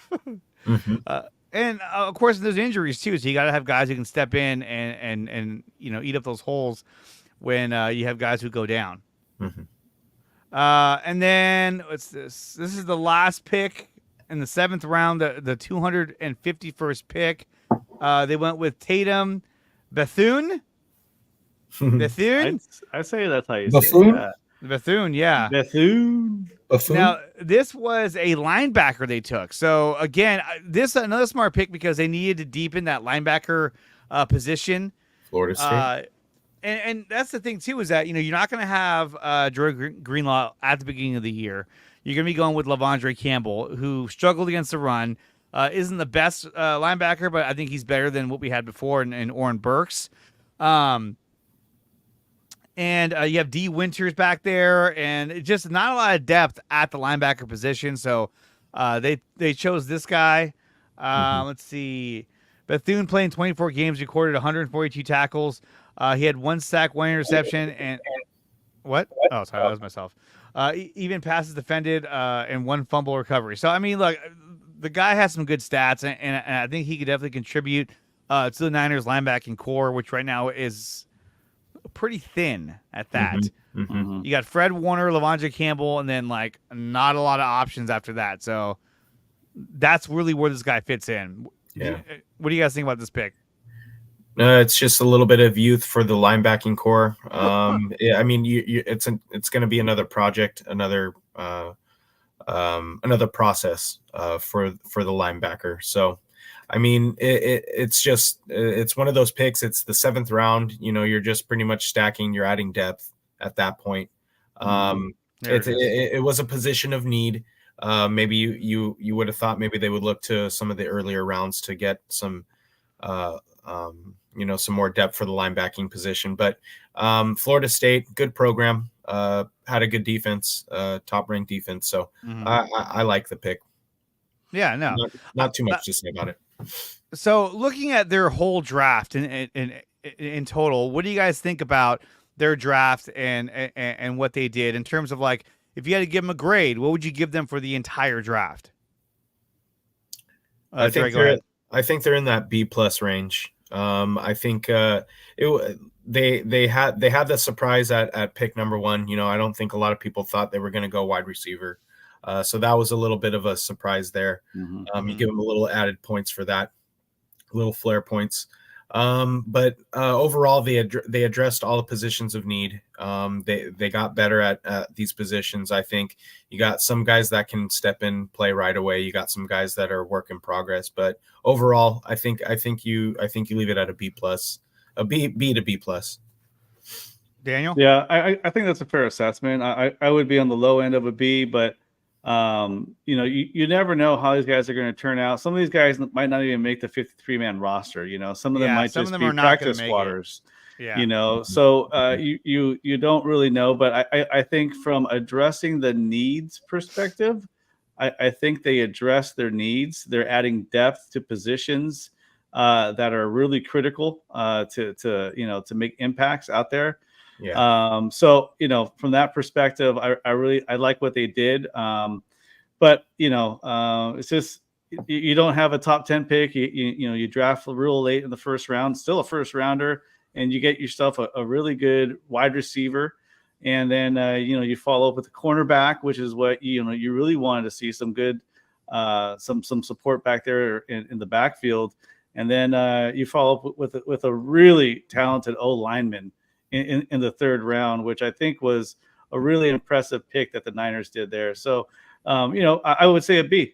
And of course there's injuries too. So you got to have guys who can step in and eat up those holes when you have guys who go down. And then what's this? This is the last pick in the 7th round, the 251st pick. They went with Tatum Bethune. Bethune? I say that's how you Buffoon? say that. Bethune, yeah. Bethune. Now, this was a linebacker they took. So, again, this another smart pick because they needed to deepen that linebacker position. Florida State. And that's the thing, too, is that, you're not going to have Drew Greenlaw at the beginning of the year. You're going to be going with Lavondre Campbell, who struggled against the run. Isn't the best linebacker, but I think he's better than what we had before in Oren Burks. And you have D. Winters back there, and just not a lot of depth at the linebacker position. So they chose this guy. Let's see. Bethune playing 24 games, recorded 142 tackles. He had 1 sack, 1 interception, and what? Oh, sorry, that was myself. Even passes defended and 1 fumble recovery. So, I mean, look, the guy has some good stats, and I think he could definitely contribute to the Niners linebacking core, which right now is pretty thin at that. You got Fred Warner, Lavondre Campbell, and then not a lot of options after that. So that's really where this guy fits in. Yeah. What do you guys think about this pick? It's just a little bit of youth for the linebacking core. Yeah, I mean, it's going to be another project, another process for the linebacker. So, I mean, it's one of those picks. It's the 7th round. You're just pretty much stacking. You're adding depth at that point. It was a position of need. Maybe you would have thought maybe they would look to some of the earlier rounds to get some some more depth for the linebacking position. But Florida State, good program, had a good defense, top-ranked defense. So I like the pick. Yeah, no, not too much to say about it. So looking at their whole draft in total, what do you guys think about their draft and what they did in terms of if you had to give them a grade, what would you give them for the entire draft? I think go ahead. I think they're in that B plus range. I think they had the surprise at pick number 1. You know, I don't think a lot of people thought they were going to go wide receiver. So that was a little bit of a surprise there. You give them a little added points for that, little flair points. But overall, they addressed all the positions of need. They got better at these positions. I think you got some guys that can step in, play right away. You got some guys that are work in progress. But overall, I think you leave it at a B plus, a B to B plus. Daniel? Yeah, I think that's a fair assessment. I would be on the low end of a B, but you know, you never know how these guys are going to turn out. Some of these guys might not even make the 53-man roster. You know, some of them might just be practice squatters. Yeah. You know, so you don't really know. But I think from addressing the needs perspective, I think they address their needs. They're adding depth to positions that are really critical to make impacts out there. Yeah. So, you know, from that perspective, I like what they did. But, you know, it's just, you don't have a top 10 pick. You draft real late in the first round, still a first rounder, and you get yourself a really good wide receiver. And then, you follow up with the cornerback, which is what, you really wanted to see some good, some support back there in the backfield. And then you follow up with a really talented O lineman in the third round, which I think was a really impressive pick that the Niners did there. So, I would say a B.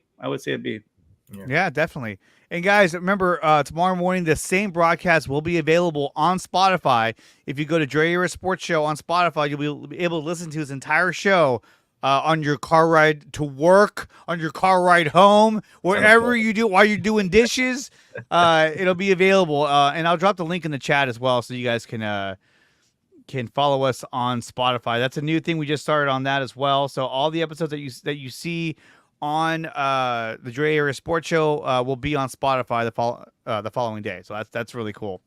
Yeah, definitely. And guys, remember, tomorrow morning, the same broadcast will be available on Spotify. If you go to Dre Era Sports Show on Spotify, you'll be able to listen to his entire show on your car ride to work, on your car ride home, wherever you do, while you're doing dishes. It'll be available. And I'll drop the link in the chat as well, so you guys can follow us on Spotify. That's a new thing we just started on that as well. So all the episodes that you see on the Dre Area Sports Show will be on Spotify the following day. So that's really cool.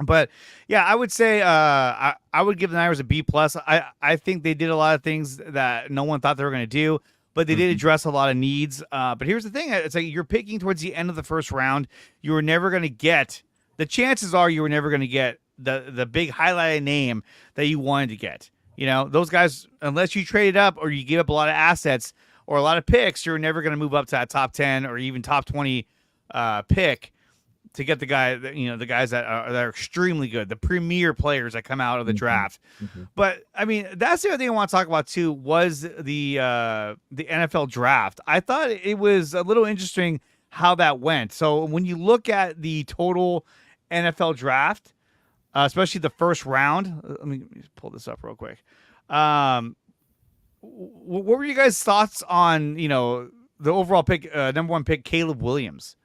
But yeah, I would say I would give the Niners a B plus. I think they did a lot of things that no one thought they were going to do, but they did address a lot of needs. But here's the thing: it's like you're picking towards the end of the first round. You were never going to get. The chances are you were never going to get the big highlighted name that you wanted to get. You know, those guys, unless you traded up or you gave up a lot of assets or a lot of picks, you're never going to move up to that top 10 or even top 20 pick to get the guys that are extremely good, the premier players that come out of the draft. But I mean, that's the other thing I want to talk about too, was the NFL draft. I thought it was a little interesting how that went. So when you look at the total NFL draft, especially the first round, let me pull this up real quick. What were you guys' thoughts on, the overall pick, number one pick, Caleb Williams,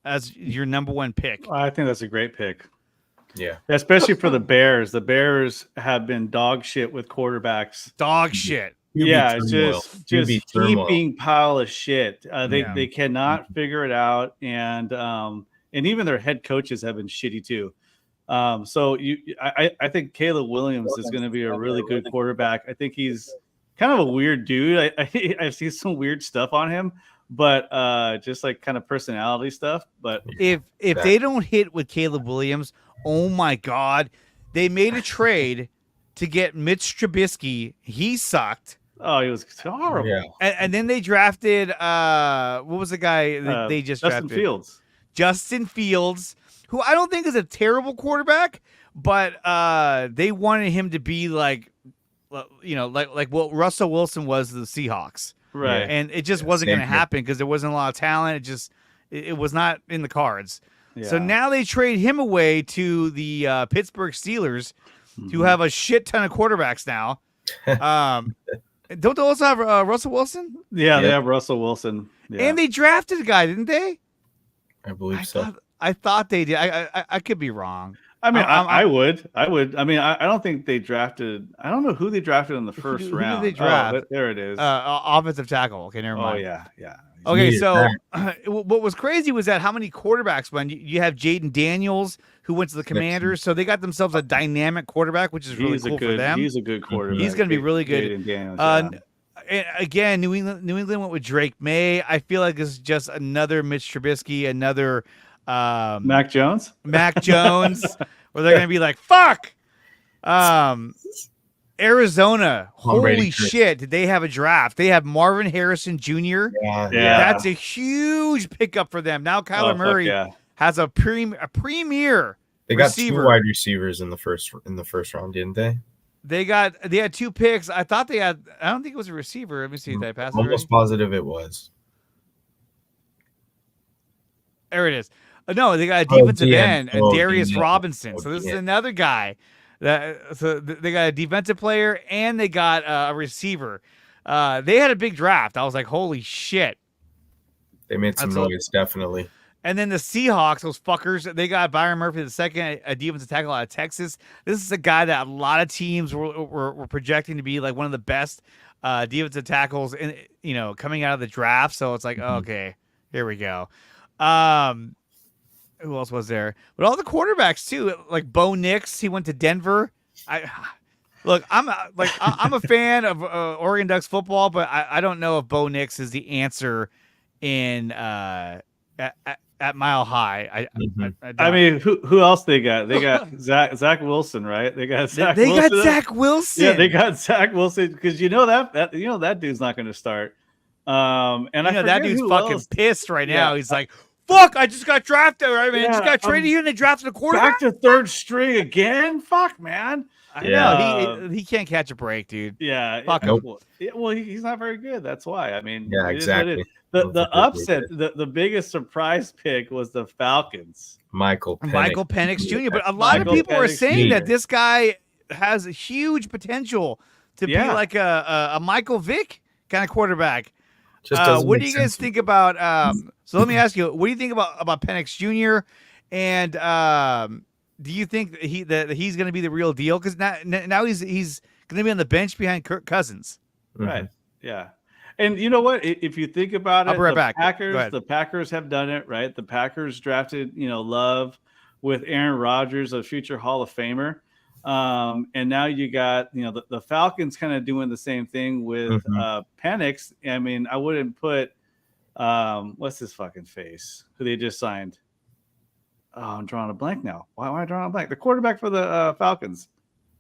as your number one pick? I think that's a great pick. Yeah. Especially for the Bears. The Bears have been dog shit with quarterbacks. Dog shit. Yeah, it's just heaping pile of shit. They cannot figure it out, and even their head coaches have been shitty too. So I think Caleb Williams is going to be a really good quarterback. I think he's kind of a weird dude. I see some weird stuff on him, but just like kind of personality stuff. But if they don't hit with Caleb Williams, oh my God, they made a trade to get Mitch Trubisky. He sucked. Oh, he was horrible. Yeah. And then they drafted what was the guy they just drafted? Justin Fields, who I don't think is a terrible quarterback, but they wanted him to be like what Russell Wilson was to the Seahawks. Right. And it just wasn't going to happen because there wasn't a lot of talent. It was not in the cards. Yeah. So now they trade him away to the Pittsburgh Steelers, who have a shit ton of quarterbacks now. Don't they also have Russell Wilson? Yeah, they have Russell Wilson. Yeah. And they drafted a guy, didn't they? I believe so. I thought they did. I could be wrong. I mean, I would. I mean, I don't think they drafted. I don't know who they drafted in the first round. Who did they draft? Oh, there it is. Offensive tackle. Okay, never mind. Oh, yeah. Okay, so what was crazy was that how many quarterbacks went. You have Jaden Daniels, who went to the Commanders, so they got themselves a dynamic quarterback, which is really cool for them. He's a good quarterback. He's going to be really good. Daniels, again, New England went with Drake May. I feel like it's just another Mitch Trubisky, another Mac Jones. Mac Jones, where they're gonna be like, "Fuck." Arizona, holy shit! Did they have a draft? They have Marvin Harrison Jr. Yeah. That's a huge pickup for them. Now Kyler Murray has a premier. They got two wide receivers in the first round, didn't they? They had 2 picks. I thought they had. I don't think it was a receiver. Let me see. Did I pass it? Almost positive it was. There it is. No, they got a defensive end, Darius Robinson. So this is another guy. So they got a defensive player and they got a receiver. They had a big draft. I was like, holy shit. They made some noise, definitely. And then the Seahawks, those fuckers, they got Byron Murphy II, a defensive tackle out of Texas. This is a guy that a lot of teams were projecting to be like one of the best defensive tackles coming out of the draft. So it's like, okay, here we go. Who else was there? But all the quarterbacks too, like Bo Nix. He went to Denver. I'm a fan of Oregon Ducks football, but I don't know if Bo Nix is the answer in at Mile High. I mean, who else they got? They got Zach Wilson, right? They got Zach Wilson. Yeah, they got Zach Wilson because that dude's not going to start. And that dude's fucking pissed right now. He's like, fuck, I just got drafted. Right, man. Just got traded here and they drafted a quarterback. Back to third string again? Fuck, man. I know. He can't catch a break, dude. Yeah. Fuck him. Well, he's not very good. That's why. I mean, exactly. The upset, the biggest surprise pick was the Falcons. Michael Penix Jr. But a lot of people are saying that this guy has a huge potential to be like a Michael Vick kind of quarterback. What do you guys think about? So let me ask you, what do you think about Penix Jr. And do you think that he's going to be the real deal? Because now he's going to be on the bench behind Kirk Cousins, right? Yeah, and you know what? If you think about it, the Packers have done it, right? The Packers drafted Love with Aaron Rodgers, a future Hall of Famer. And now you got the Falcons kind of doing the same thing with Penix. I mean, I wouldn't put what's his fucking face who they just signed. Oh, I'm drawing a blank now. Why am I drawing a blank? The quarterback for the Falcons.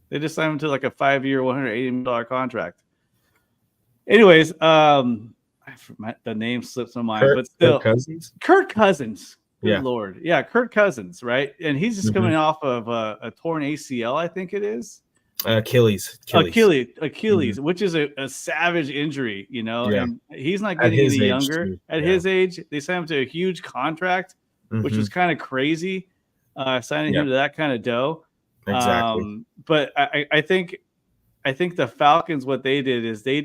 They just signed him to like a 5-year, $180 million contract. Anyways, the name slips my mind, but still, Kirk Cousins. Good Lord. Yeah, Kirk Cousins, right? And he's just coming off of a torn ACL, I think it is. Achilles, which is a savage injury, and he's not getting any younger. At his age, they signed him to a huge contract, which was kind of crazy, signing him to that kind of dough. Exactly. But I think the Falcons, what they did is they've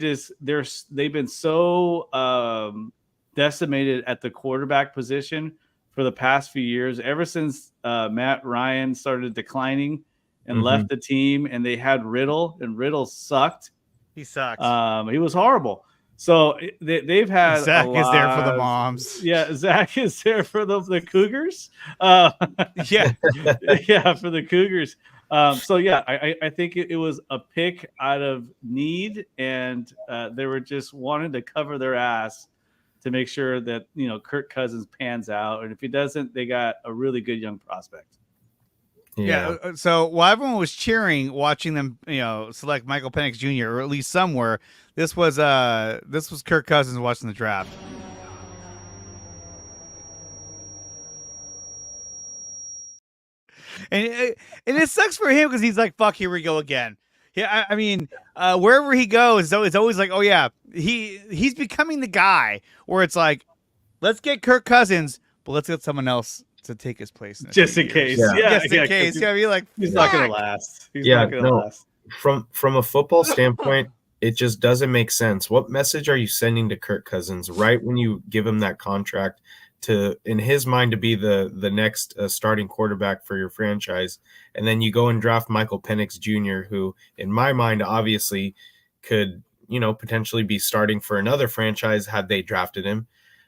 been so decimated at the quarterback position for the past few years, ever since Matt Ryan started declining and left the team, and they had Riddle, and Riddle sucked. He sucks. He was horrible. So they've had Zach is there for the moms. Yeah, Zach is there for the Cougars. For the Cougars. I think it was a pick out of need, and they were just wanting to cover their ass to make sure that Kirk Cousins pans out, and if he doesn't, they got a really good young prospect. Yeah. So while everyone was cheering, watching them, select Michael Penix Jr. or at least somewhere, this was Kirk Cousins watching the draft. And it sucks for him because he's like, "Fuck, here we go again." Yeah, I mean, wherever he goes, it's always like, "Oh yeah, he's becoming the guy." Where it's like, "Let's get Kirk Cousins, but let's get someone else to take his place." Just in case, just in case. Yeah, be like, he's not gonna last. He's not gonna last. From a football standpoint, it just doesn't make sense. What message are you sending to Kirk Cousins right when you give him that contract to, in his mind, to be the next starting quarterback for your franchise, and then you go and draft Michael Penix Jr., who, in my mind, obviously could potentially be starting for another franchise had they drafted him.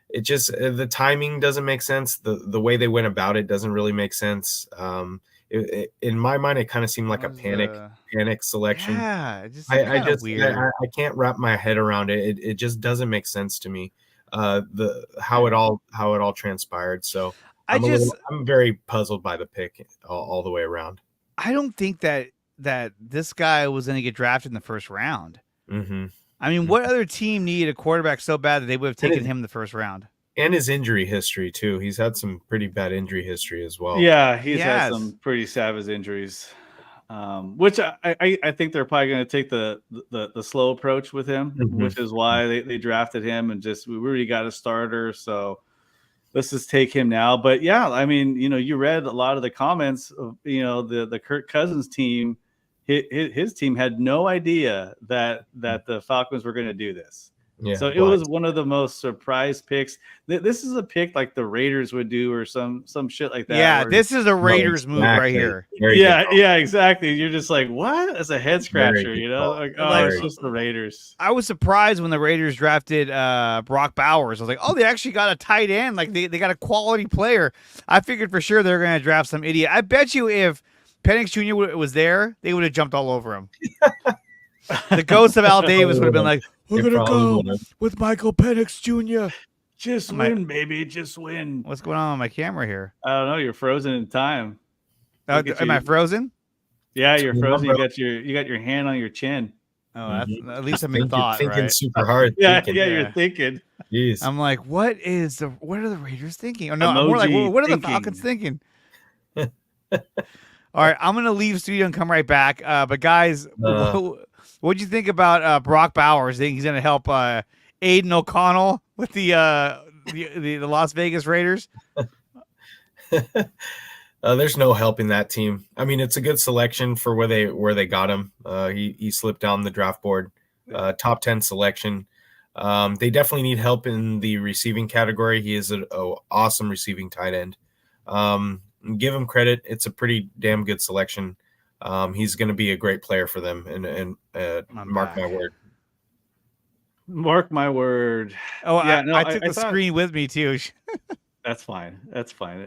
It just the timing doesn't make sense. The way they went about it doesn't really make sense. in my mind, it kind of seemed like a That was, panic selection. yeah, it just seemed I kind of just weird. I can't wrap my head around it. It just doesn't make sense to me. The how it all transpired. So I just I'm very puzzled by the pick all the way around. I don't think that this guy was going to get drafted in the first round. Mm-hmm. I mean, what other team needed a quarterback so bad that they would have taken him in the first round? And his injury history too. He's had some pretty bad injury history as well. Yeah, he's had some pretty savage injuries, which I think they're probably going to take the slow approach with him, which is why they drafted him and just we already got a starter, so let's just take him now. But yeah, I mean, you read a lot of the comments of the Kirk Cousins team. His team had no idea that the Falcons were going to do this. Yeah, so it was one of the most surprise picks. This is a pick like the Raiders would do or some shit like that. Yeah, this is a Raiders move right here. Yeah, exactly. You're just like, what? That's a head scratcher, it's just the Raiders. I was surprised when the Raiders drafted Brock Bowers. I was like, oh, they actually got a tight end. Like they got a quality player. I figured for sure they're going to draft some idiot. I bet you if Penix Jr. was there, they would have jumped all over him. The ghost of Al Davis would have been like, we're going to go with Michael Penix Jr. Just win, baby. Just win. What's going on with my camera here? I don't know. You're frozen in time. Am I frozen? Yeah, you're frozen. You got your hand on your chin. Oh, that's, at least I'm in thought, thinking right? super hard. Yeah, you're thinking. Jeez. I'm like, what are the Raiders thinking? Oh, no, I'm more like, what are the Falcons thinking? All right, I'm gonna leave studio and come right back. But guys, what'd you think about Brock Bowers? Think he's gonna help Aiden O'Connell with the Las Vegas Raiders? There's no helping that team. I mean, it's a good selection for where they got him. He slipped down the draft board, top 10 selection. They definitely need help in the receiving category. He is an awesome receiving tight end. Give him credit. It's a pretty damn good selection. He's going to be a great player for them. And mark my word. Mark my word. Oh, yeah, I took the screen with me too. That's fine.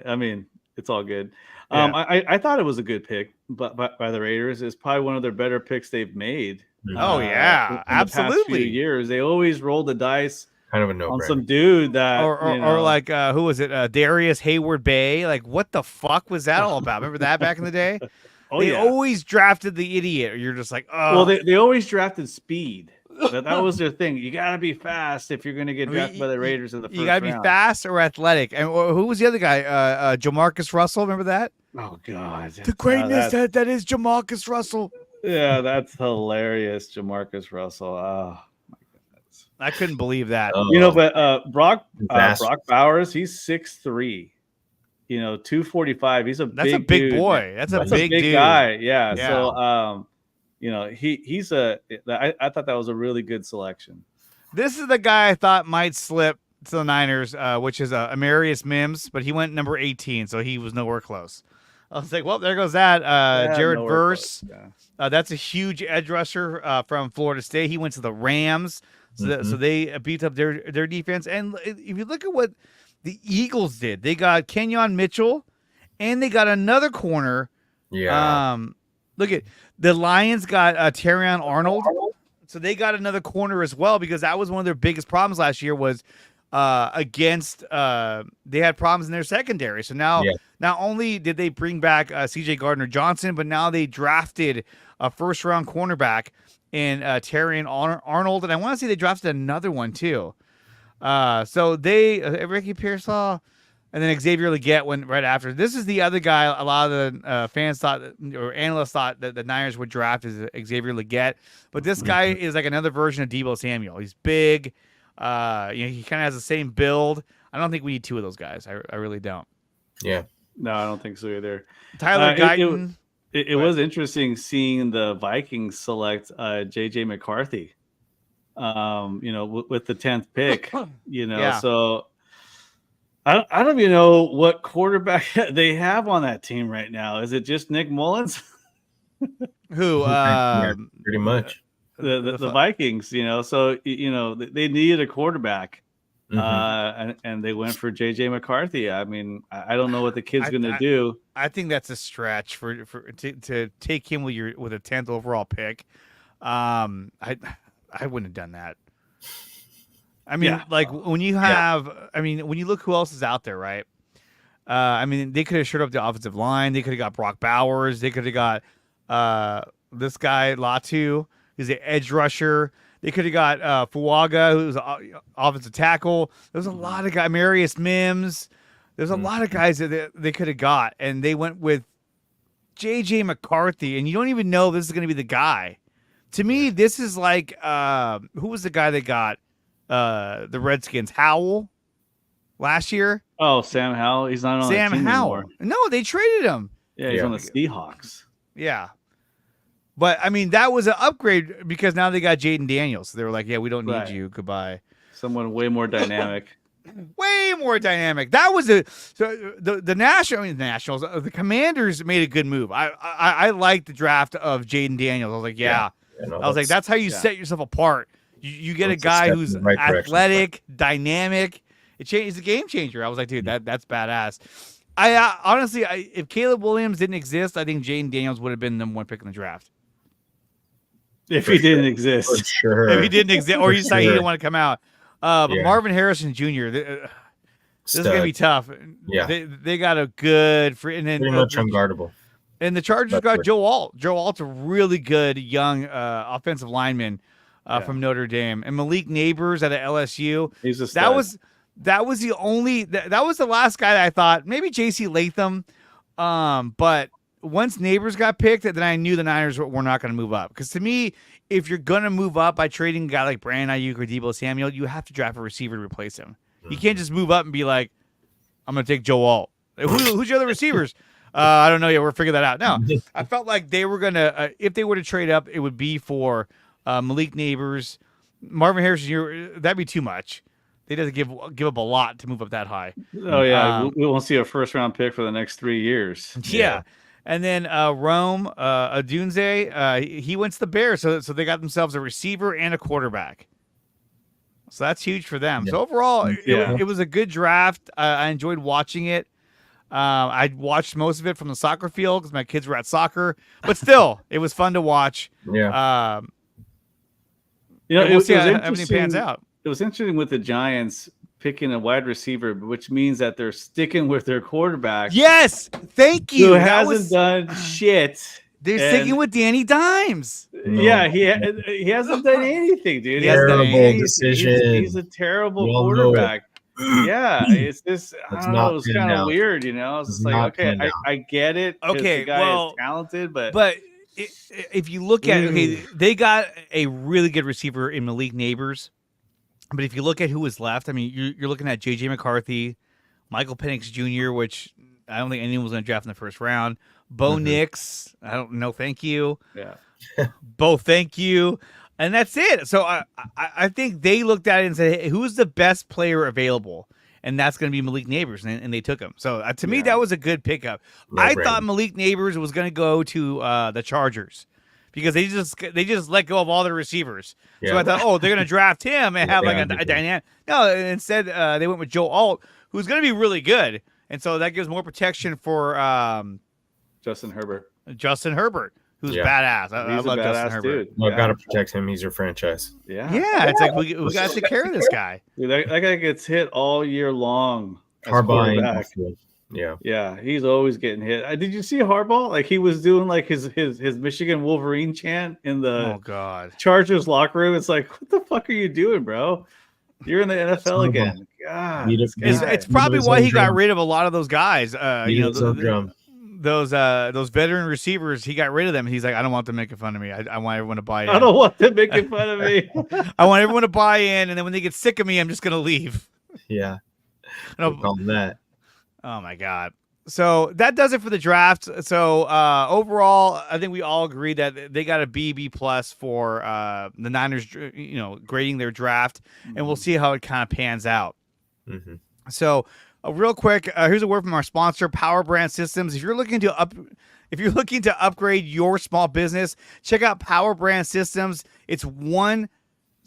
I mean, it's all good. Yeah. I thought it was a good pick, but by the Raiders, it's probably one of their better picks they've made. Oh yeah, absolutely. The past few years, they always roll the dice. Kind of a no-brainer. On some dude that or like who was it? Darius Hayward Bay. Like what the fuck was that all about? Remember that back in the day? They always drafted the idiot. You're just like, oh. Well, they always drafted speed. That was their thing. You got to be fast if you're going to get drafted by the Raiders in the first round. You got to be fast or athletic. And who was the other guy? Jamarcus Russell. Remember that? Oh God, the greatness that is Jamarcus Russell. Yeah, that's hilarious, Jamarcus Russell. Oh. I couldn't believe that. But Brock Bowers, he's 6'3", 245. He's that's a big boy. Man. That's a big dude. Guy. Yeah. So, he's I thought that was a really good selection. This is the guy I thought might slip to the Niners, which is Amarius Mims, but he went number 18, so he was nowhere close. I was like, well, there goes that. Jared Verse. Yeah. That's a huge edge rusher from Florida State. He went to the Rams. So, so they beat up their defense. And if you look at what the Eagles did, they got Kenyon Mitchell, and they got another corner. Yeah. Look at the Lions got Terrion Arnold, so they got another corner as well because that was one of their biggest problems last year was against. They had problems in their secondary. So now, not only did they bring back C.J. Gardner-Johnson, but now they drafted a first-round cornerback in Terrion Arnold, and I want to say they drafted another one too. So they Ricky Pearsall, and then Xavier Legette went right after. This is the other guy. A lot of the fans thought or analysts thought that the Niners would draft is Xavier Legette, but this guy is like another version of Deebo Samuel. He's big. He kind of has the same build. I don't think we need two of those guys. I really don't. Yeah. No, I don't think so either. Tyler Guyton. It was interesting seeing the Vikings select J.J. McCarthy, with the 10th pick, So I don't even know what quarterback they have on that team right now. Is it just Nick Mullins? Who? Pretty much. The Vikings, so, they needed a quarterback. And they went for JJ McCarthy. I mean, I don't know what the kid's going to do. I think that's a stretch to take him with a 10th overall pick. I wouldn't have done that. I mean, like when you have, I mean, when you look who else is out there, right? I mean, they could have shored up the offensive line. They could have got Brock Bowers. They could have got this guy Latu, who's an edge rusher. They could have got Fuaga, who's an offensive tackle. There's a lot of guys. Marius Mims. There's a lot of guys that they could have got, and they went with J.J. McCarthy, and you don't even know this is going to be the guy. To me, this is like who was the guy that got the Redskins? Howell last year. Oh, Sam Howell. He's not on Sam the team Howell. anymore. No, they traded him. Yeah, he's on the Seahawks. Yeah. But, I mean, that was an upgrade because now they got Jaden Daniels. They were like, yeah, we don't need you. Goodbye. Someone way more dynamic. Way more dynamic. That was the Nationals, the Commanders made a good move. I liked the draft of Jaden Daniels. I was like, I was like, that's how you set yourself apart. You get a guy who's athletic, dynamic. It's a game changer. I was like, dude, that's badass. I honestly, if Caleb Williams didn't exist, I think Jaden Daniels would have been the number 1 pick in the draft. If he didn't exist. For sure. If he didn't exist, or he decided he didn't want to come out. But Marvin Harrison Jr., this is going to be tough. Yeah. They got a good free, and then pretty much unguardable. And the Chargers got Joe Alt. Joe Alt's a really good young offensive lineman from Notre Dame. And Malik Neighbors out of LSU. He's a stud. That was the only that was the last guy that I thought maybe JC Latham. But once Neighbors got picked, then I knew the Niners were not going to move up. Because to me, if you're going to move up by trading a guy like Brandon Ayuk or Deebo Samuel, you have to draft a receiver to replace him. You can't just move up and be like, I'm going to take Joe Alt. Who's your other receivers? I don't know yet. We're figuring that out. No, I felt like they were going to, if they were to trade up, it would be for Malik Neighbors. Marvin Harrison, that'd be too much. They doesn't give up a lot to move up that high. Oh, yeah. We won't see a first-round pick for the next 3 years. Yeah. And then Rome Odunze, he went to the Bears, so they got themselves a receiver and a quarterback. So that's huge for them. Yeah. So overall, it was a good draft. I enjoyed watching it. I watched most of it from the soccer field because my kids were at soccer. But still, it was fun to watch. Yeah. We'll see how everything pans out. It was interesting with the Giants picking a wide receiver, which means that they're sticking with their quarterback. Yes, thank you. Who hasn't done shit. They're sticking with Danny Dimes. Yeah, he hasn't done anything, dude. Terrible decision. He's a terrible quarterback. Yeah, it's just I don't know. It was kind of weird, you know. I was just like, okay, I get it. Okay, the guy is talented, but if you look at they got a really good receiver in Malik Neighbors. But if you look at who was left, I mean, you're looking at J.J. McCarthy, Michael Penix Jr., which I don't think anyone was going to draft in the first round. Bo Nix, I don't know, thank you. Yeah. Bo, thank you. And that's it. So I think they looked at it and said, hey, who's the best player available? And that's going to be Malik Neighbors, and they took him. So to me, that was a good pickup. I thought Malik Neighbors was going to go to the Chargers. Because they just let go of all their receivers. Yeah. So I thought, they're going to draft him and have a dynamic. No, instead they went with Joe Alt, who's going to be really good. And so that gives more protection for Justin Herbert. Who's badass. I love Justin Herbert. Dude. Well, got to protect him. He's your franchise. Yeah. It's like we got to take care of this guy. Dude, that guy gets hit all year long. Harbaugh. Yeah, he's always getting hit. Did you see Harbaugh? Like he was doing like his Michigan Wolverine chant in the Chargers locker room. It's like, what the fuck are you doing, bro? You're in the NFL again. God, it's probably why he got rid of a lot of those guys. Those veteran receivers, he got rid of them. He's like, I don't want them making fun of me. I want everyone to buy in. I don't want them making fun of me. I want everyone to buy in, and then when they get sick of me, I'm just gonna leave. Yeah. Call that. Oh my God. So that does it for the draft. So overall, I think we all agree that they got a B plus for the Niners, grading their draft, and we'll see how it kind of pans out. Mm-hmm. So real quick, here's a word from our sponsor, PowerBrandSystems. If you're looking to upgrade your small business, check out PowerBrandSystems. It's one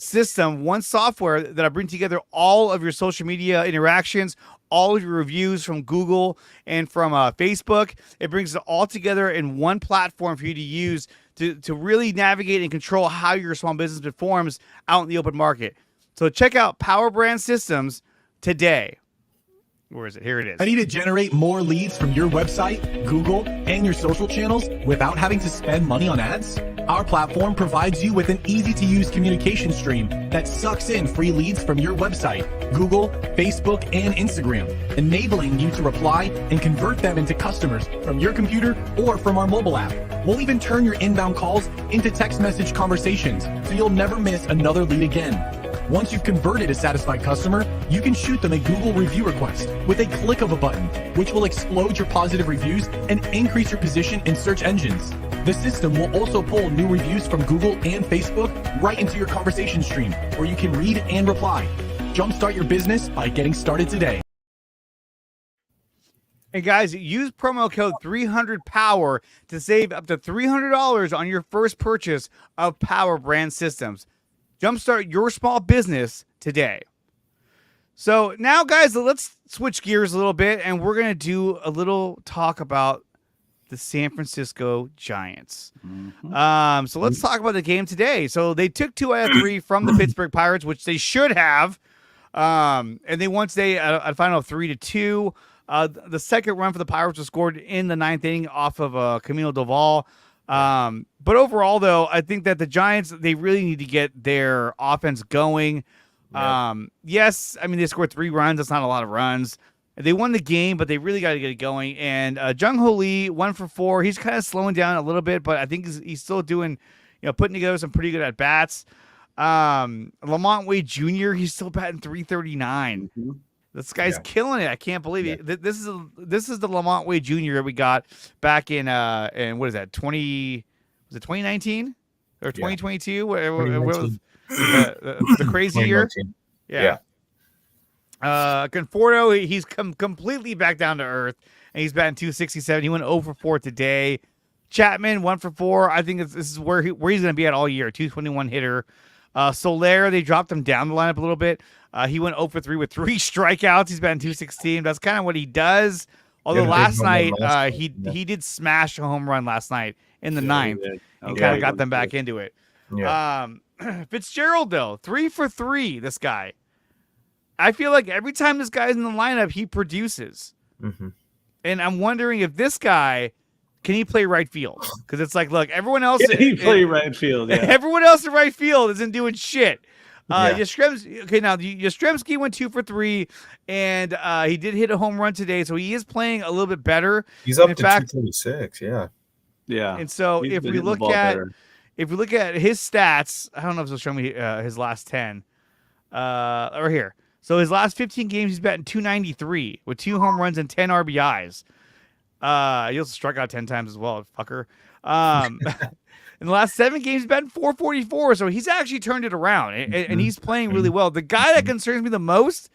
system, one software that'll bring together all of your social media interactions, all of your reviews from Google and from Facebook. It brings it all together in one platform for you to use to really navigate and control how your small business performs out in the open market. So check out PowerBrandSystems today. Where is it? Here it is. Ready to generate more leads from your website, Google, and your social channels without having to spend money on ads? Our platform provides you with an easy-to-use communication stream that sucks in free leads from your website, Google, Facebook, and Instagram, enabling you to reply and convert them into customers from your computer or from our mobile app. We'll even turn your inbound calls into text message conversations, so you'll never miss another lead again. Once you've converted a satisfied customer, you can shoot them a Google review request with a click of a button, which will explode your positive reviews and increase your position in search engines. The system will also pull new reviews from Google and Facebook right into your conversation stream, where you can read and reply. Jumpstart your business by getting started today. Hey guys, use promo code 300POWER to save up to $300 on your first purchase of Power Brand Systems. Jumpstart your small business today. So now, guys, let's switch gears a little bit, and we're going to do a little talk about the San Francisco Giants. So let's talk about the game today. So they took 2 out of 3 from the Pittsburgh Pirates, which they should have, and they won today a final of 3-2. The second run for the Pirates was scored in the 9th inning off of Camilo Doval. But overall, though, I think that the Giants, they really need to get their offense going. Yes, I mean, they scored 3 runs. That's not a lot of runs. They won the game, but they really got to get it going. And Jung Ho Lee, 1 for 4. He's kind of slowing down a little bit, but I think he's still doing, putting together some pretty good at bats. Lamont Wade Jr., he's still batting 339. This guy's killing it. I can't believe it. This is the Lamont Wade Jr. that we got back in what is that? 2019 or 2022? What was the crazy year? Yeah. Conforto, he's come completely back down to earth, and he's batting 267. He went 0 for 4 today. Chapman 1 for 4. I think this is where he's going to be at all year. 221 hitter. Soler, they dropped him down the lineup a little bit. He went 0 for 3 with 3 strikeouts. He's batting 216. That's kind of what he does. Although last night, he did smash a home run last night in the 9th and kind of got them back into it. Fitzgerald, though, 3 for 3, this guy. I feel like every time this guy's in the lineup, he produces. And I'm wondering if this guy, can he play right field? Because it's like, look, everyone else. Can he play right field? Yeah. Everyone else in right field isn't doing shit. Yastrzemski went 2 for 3, and he did hit a home run today, so he is playing a little bit better. He's up to 236, yeah. And so if we look at his stats, I don't know if it'll show me his last 10. Or here. So his last 15 games, he's batting 293 with 2 home runs and 10 RBIs. He also struck out 10 times as well, fucker. In the last 7 games, he's batting 444, so he's actually turned it around, and he's playing really well. The guy that concerns me the most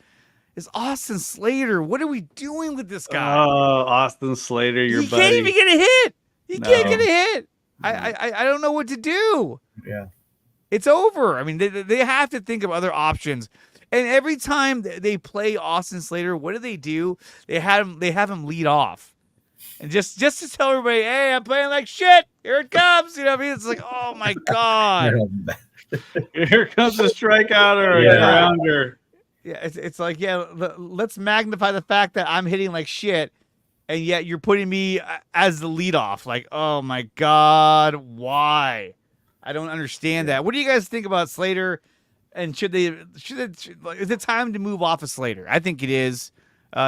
is Austin Slater. What are we doing with this guy? Oh, Austin Slater, your buddy. He can't even get a hit. He can't get a hit. I don't know what to do. Yeah. It's over. I mean, they have to think of other options. And every time they play Austin Slater, what do? They have him lead off. And just to tell everybody, hey, I'm playing like shit. Here it comes. You know what I mean? It's like, oh my God. Here comes a strikeout or a grounder. Yeah, it's like, let's magnify the fact that I'm hitting like shit, and yet you're putting me as the leadoff. Like, oh my God, why? I don't understand that. What do you guys think about Slater? And should is it time to move off of Slater? I think it is.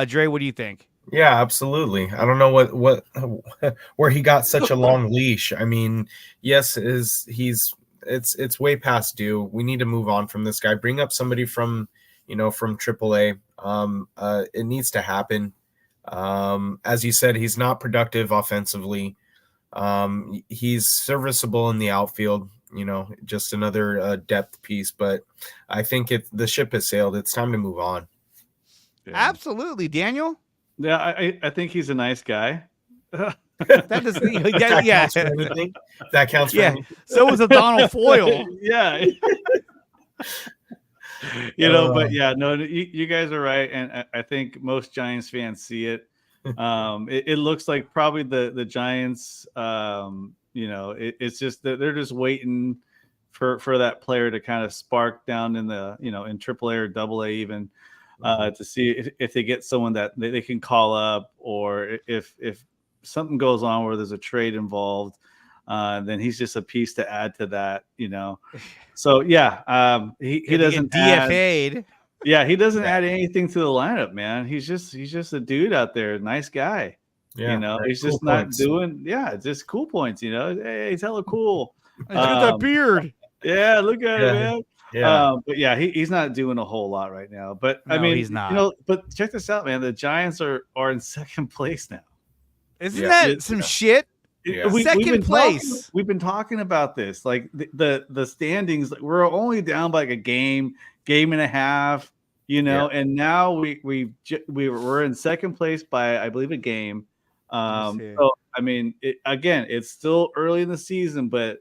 Dre, what do you think? Yeah, absolutely. I don't know what where he got such a long leash. I mean, yes, it's way past due. We need to move on from this guy. Bring up somebody from AAA. It needs to happen. As you said, he's not productive offensively. He's serviceable in the outfield. Just another depth piece. But I think the ship has sailed. It's time to move on. Yeah. Absolutely, Daniel. Yeah, I think he's a nice guy. That counts for anything. That counts for anything. So was a Donald Foyle. Yeah. But yeah, no, you guys are right, and I think most Giants fans see it. It looks like probably the Giants. It's just that they're just waiting for that player to kind of spark down in the in AAA or AA even to see if they get someone that they can call up, or if something goes on where there's a trade involved. Then he's just a piece to add to that, So yeah, he doesn't DFA'd. He doesn't add anything to the lineup, man. He's just a dude out there, nice guy. Yeah, he's just not doing. Yeah, just cool points. Hey, he's hella cool. Look at that beard. Yeah, look at it, man. Yeah. But yeah, he's not doing a whole lot right now. But No, I mean, he's not. But check this out, man. The Giants are in second place now. Isn't that some shit? Yeah. Second place. We've been talking about this, like the standings. We're only down by like a game and a half, and now we're in second place by, I believe, a game. So I mean, it's still early in the season, but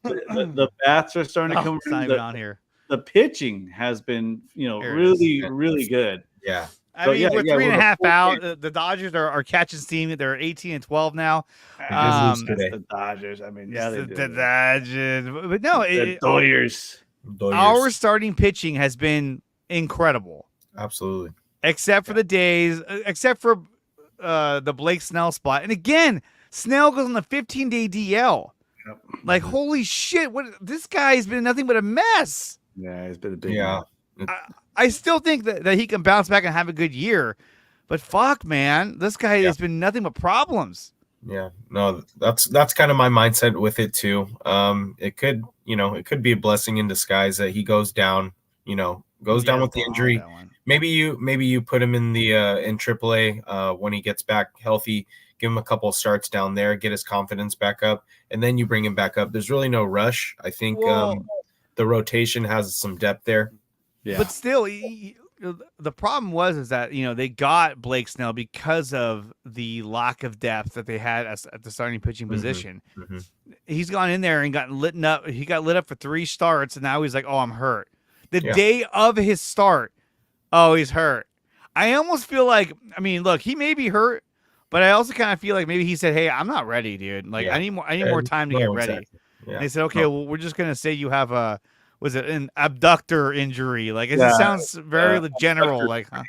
the bats are starting to come. It's not even on here. The pitching has been, really good. Yeah. I mean, we're 3.5 out. The Dodgers are catching steam. They're 18-12 now. The Dodgers. I mean, yeah, the Dodgers. But no, the Dodgers. Our starting pitching has been incredible. Absolutely. Except for the days, except for the Blake Snell spot. And again, Snell goes on the 15-day DL. Yep. Like, holy shit! This guy has been nothing but a mess. Yeah, he's been a big. Yeah. I still think that he can bounce back and have a good year, but fuck, man, this guy has been nothing but problems. Yeah, no, that's kind of my mindset with it too. It could be a blessing in disguise that he goes down, down with the injury. Maybe you put him in the in AAA when he gets back healthy, give him a couple starts down there, get his confidence back up, and then you bring him back up. There's really no rush. I think the rotation has some depth there. Yeah. But still, the problem is that they got Blake Snell because of the lack of depth that they had at the starting pitching position. Mm-hmm. He's gone in there and gotten lit up. He got lit up for 3 starts, and now he's like, "Oh, I'm hurt." The day of his start, oh, he's hurt. I almost feel like, I mean, look, he may be hurt, but I also kind of feel like maybe he said, "Hey, I'm not ready, dude. Like, I need more time to get ready." Exactly. Yeah. And they said, "Okay, well, we're just gonna say you have an abductor injury?" Like, it sounds very general. Like, huh?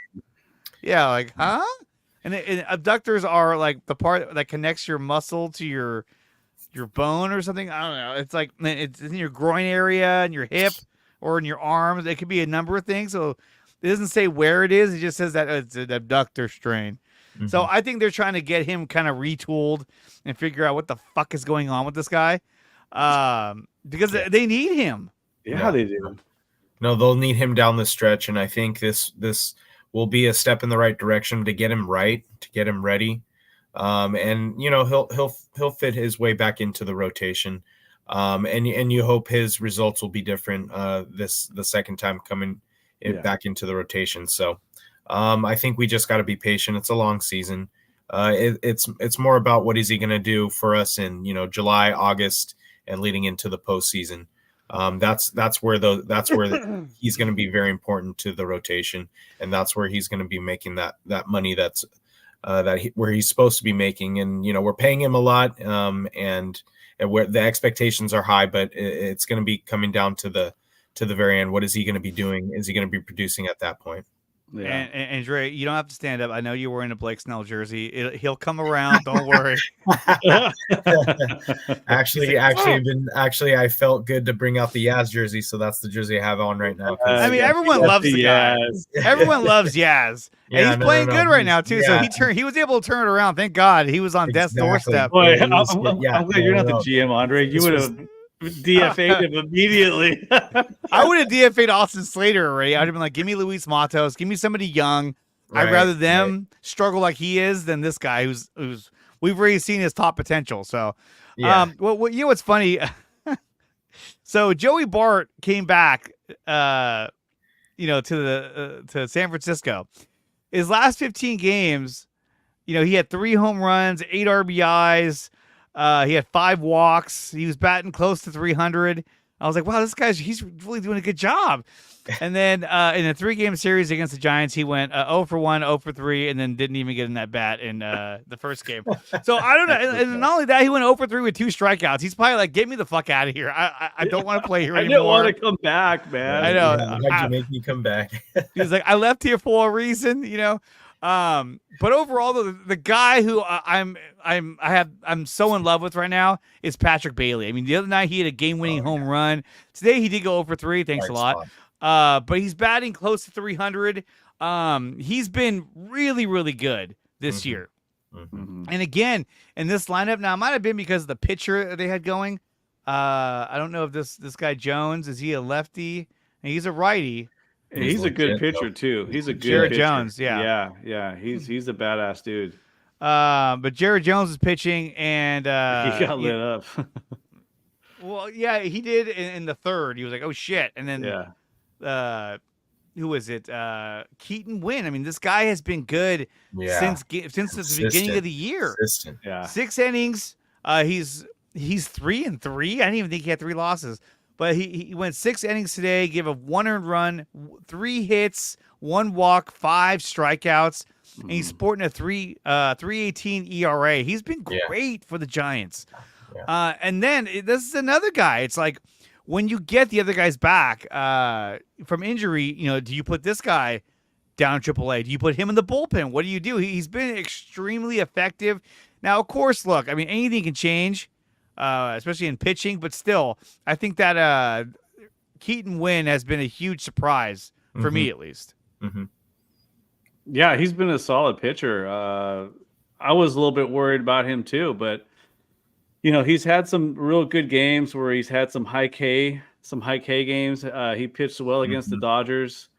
Yeah, like, huh? And abductors are like the part that connects your muscle to your bone or something. I don't know. It's like it's in your groin area and your hip or in your arms. It could be a number of things. So it doesn't say where it is. It just says that it's an abductor strain. Mm-hmm. So I think they're trying to get him kind of retooled and figure out what the fuck is going on with this guy, because they need him. Yeah, they do. No, they'll need him down the stretch, and I think this will be a step in the right direction to get him right, to get him ready, and he'll fit his way back into the rotation, and you hope his results will be different the second time coming back into the rotation. So I think we just got to be patient. It's a long season. It's more about what is he going to do for us in July, August, and leading into the postseason. That's where he's going to be very important to the rotation, and that's where he's going to be making that money that's where he's supposed to be making. And we're paying him a lot, and where the expectations are high, but it's going to be coming down to the very end. What is he going to be doing? Is he going to be producing at that point? Yeah. And Dre, you don't have to stand up. I know you're wearing a Blake Snell jersey. He'll come around. Don't worry. Actually, I felt good to bring out the Yaz jersey, so that's the jersey I have on right now. I mean, everyone loves the guy. Everyone loves Yaz, and he's playing good right now too. Yeah. So he was able to turn it around. Thank God, he was on death's doorstep. Boy, I'm glad you're not the GM, Andre. You would have DFA'd him immediately. I would have DFA'd Austin Slater already. I'd have been like, give me Luis Matos, give me somebody young. Right, I'd rather them struggle like he is than this guy who's we've already seen his top potential. So, well, what's funny? So Joey Bart came back, to San Francisco. His last 15 games, he had 3 home runs, 8 RBIs. He had 5 walks. He was batting close to 300. I was like, wow, he's really doing a good job. And then in a 3-game series against the Giants, he went 0 for 1, 0 for 3, and then didn't even get in that bat in the first game. So I don't know. And not only that, he went 0 for 3 with 2 strikeouts. He's probably like, get me the fuck out of here. I don't want to play here anymore. I didn't want to come back, man. I know. Why'd you make me come back? He's like, I left here for a reason, you know. But overall, the guy who I'm so in love with right now is Patrick Bailey. I mean, the other night he had a game-winning home run. Today he did go 0 for 3. Thanks a lot. But he's batting close to 300. He's been really, really good this year. And again, in this lineup, now it might have been because of the pitcher they had going. I don't know if this guy Jones, is he a lefty? He's a righty. He's a good pitcher too. He's a good Jared pitcher. Jones, yeah. He's a badass dude. But Jared Jones is pitching, and he got lit up. Well, yeah, he did in the third. He was like, "Oh shit!" And then, who is it? Keaton Wynn. I mean, this guy has been good since the beginning of the year. Yeah, 6 innings. He's 3-3. I didn't even think he had 3 losses. But he went 6 innings today, gave a 1 earned run, 3 hits, 1 walk, 5 strikeouts, and he's sporting a 3.18 ERA. He's been great for the Giants. Yeah. And then this is another guy. It's like when you get the other guys back from injury, you know, do you put this guy down AAA? Do you put him in the bullpen? What do you do? He's been extremely effective. Now, of course, look, I mean, anything can change. Especially in pitching, but still, I think that Keaton Wynn has been a huge surprise for me, at least. Yeah, he's been a solid pitcher. I was a little bit worried about him too, but you know, he's had some real good games where he's had some high K games. He pitched well against the Dodgers.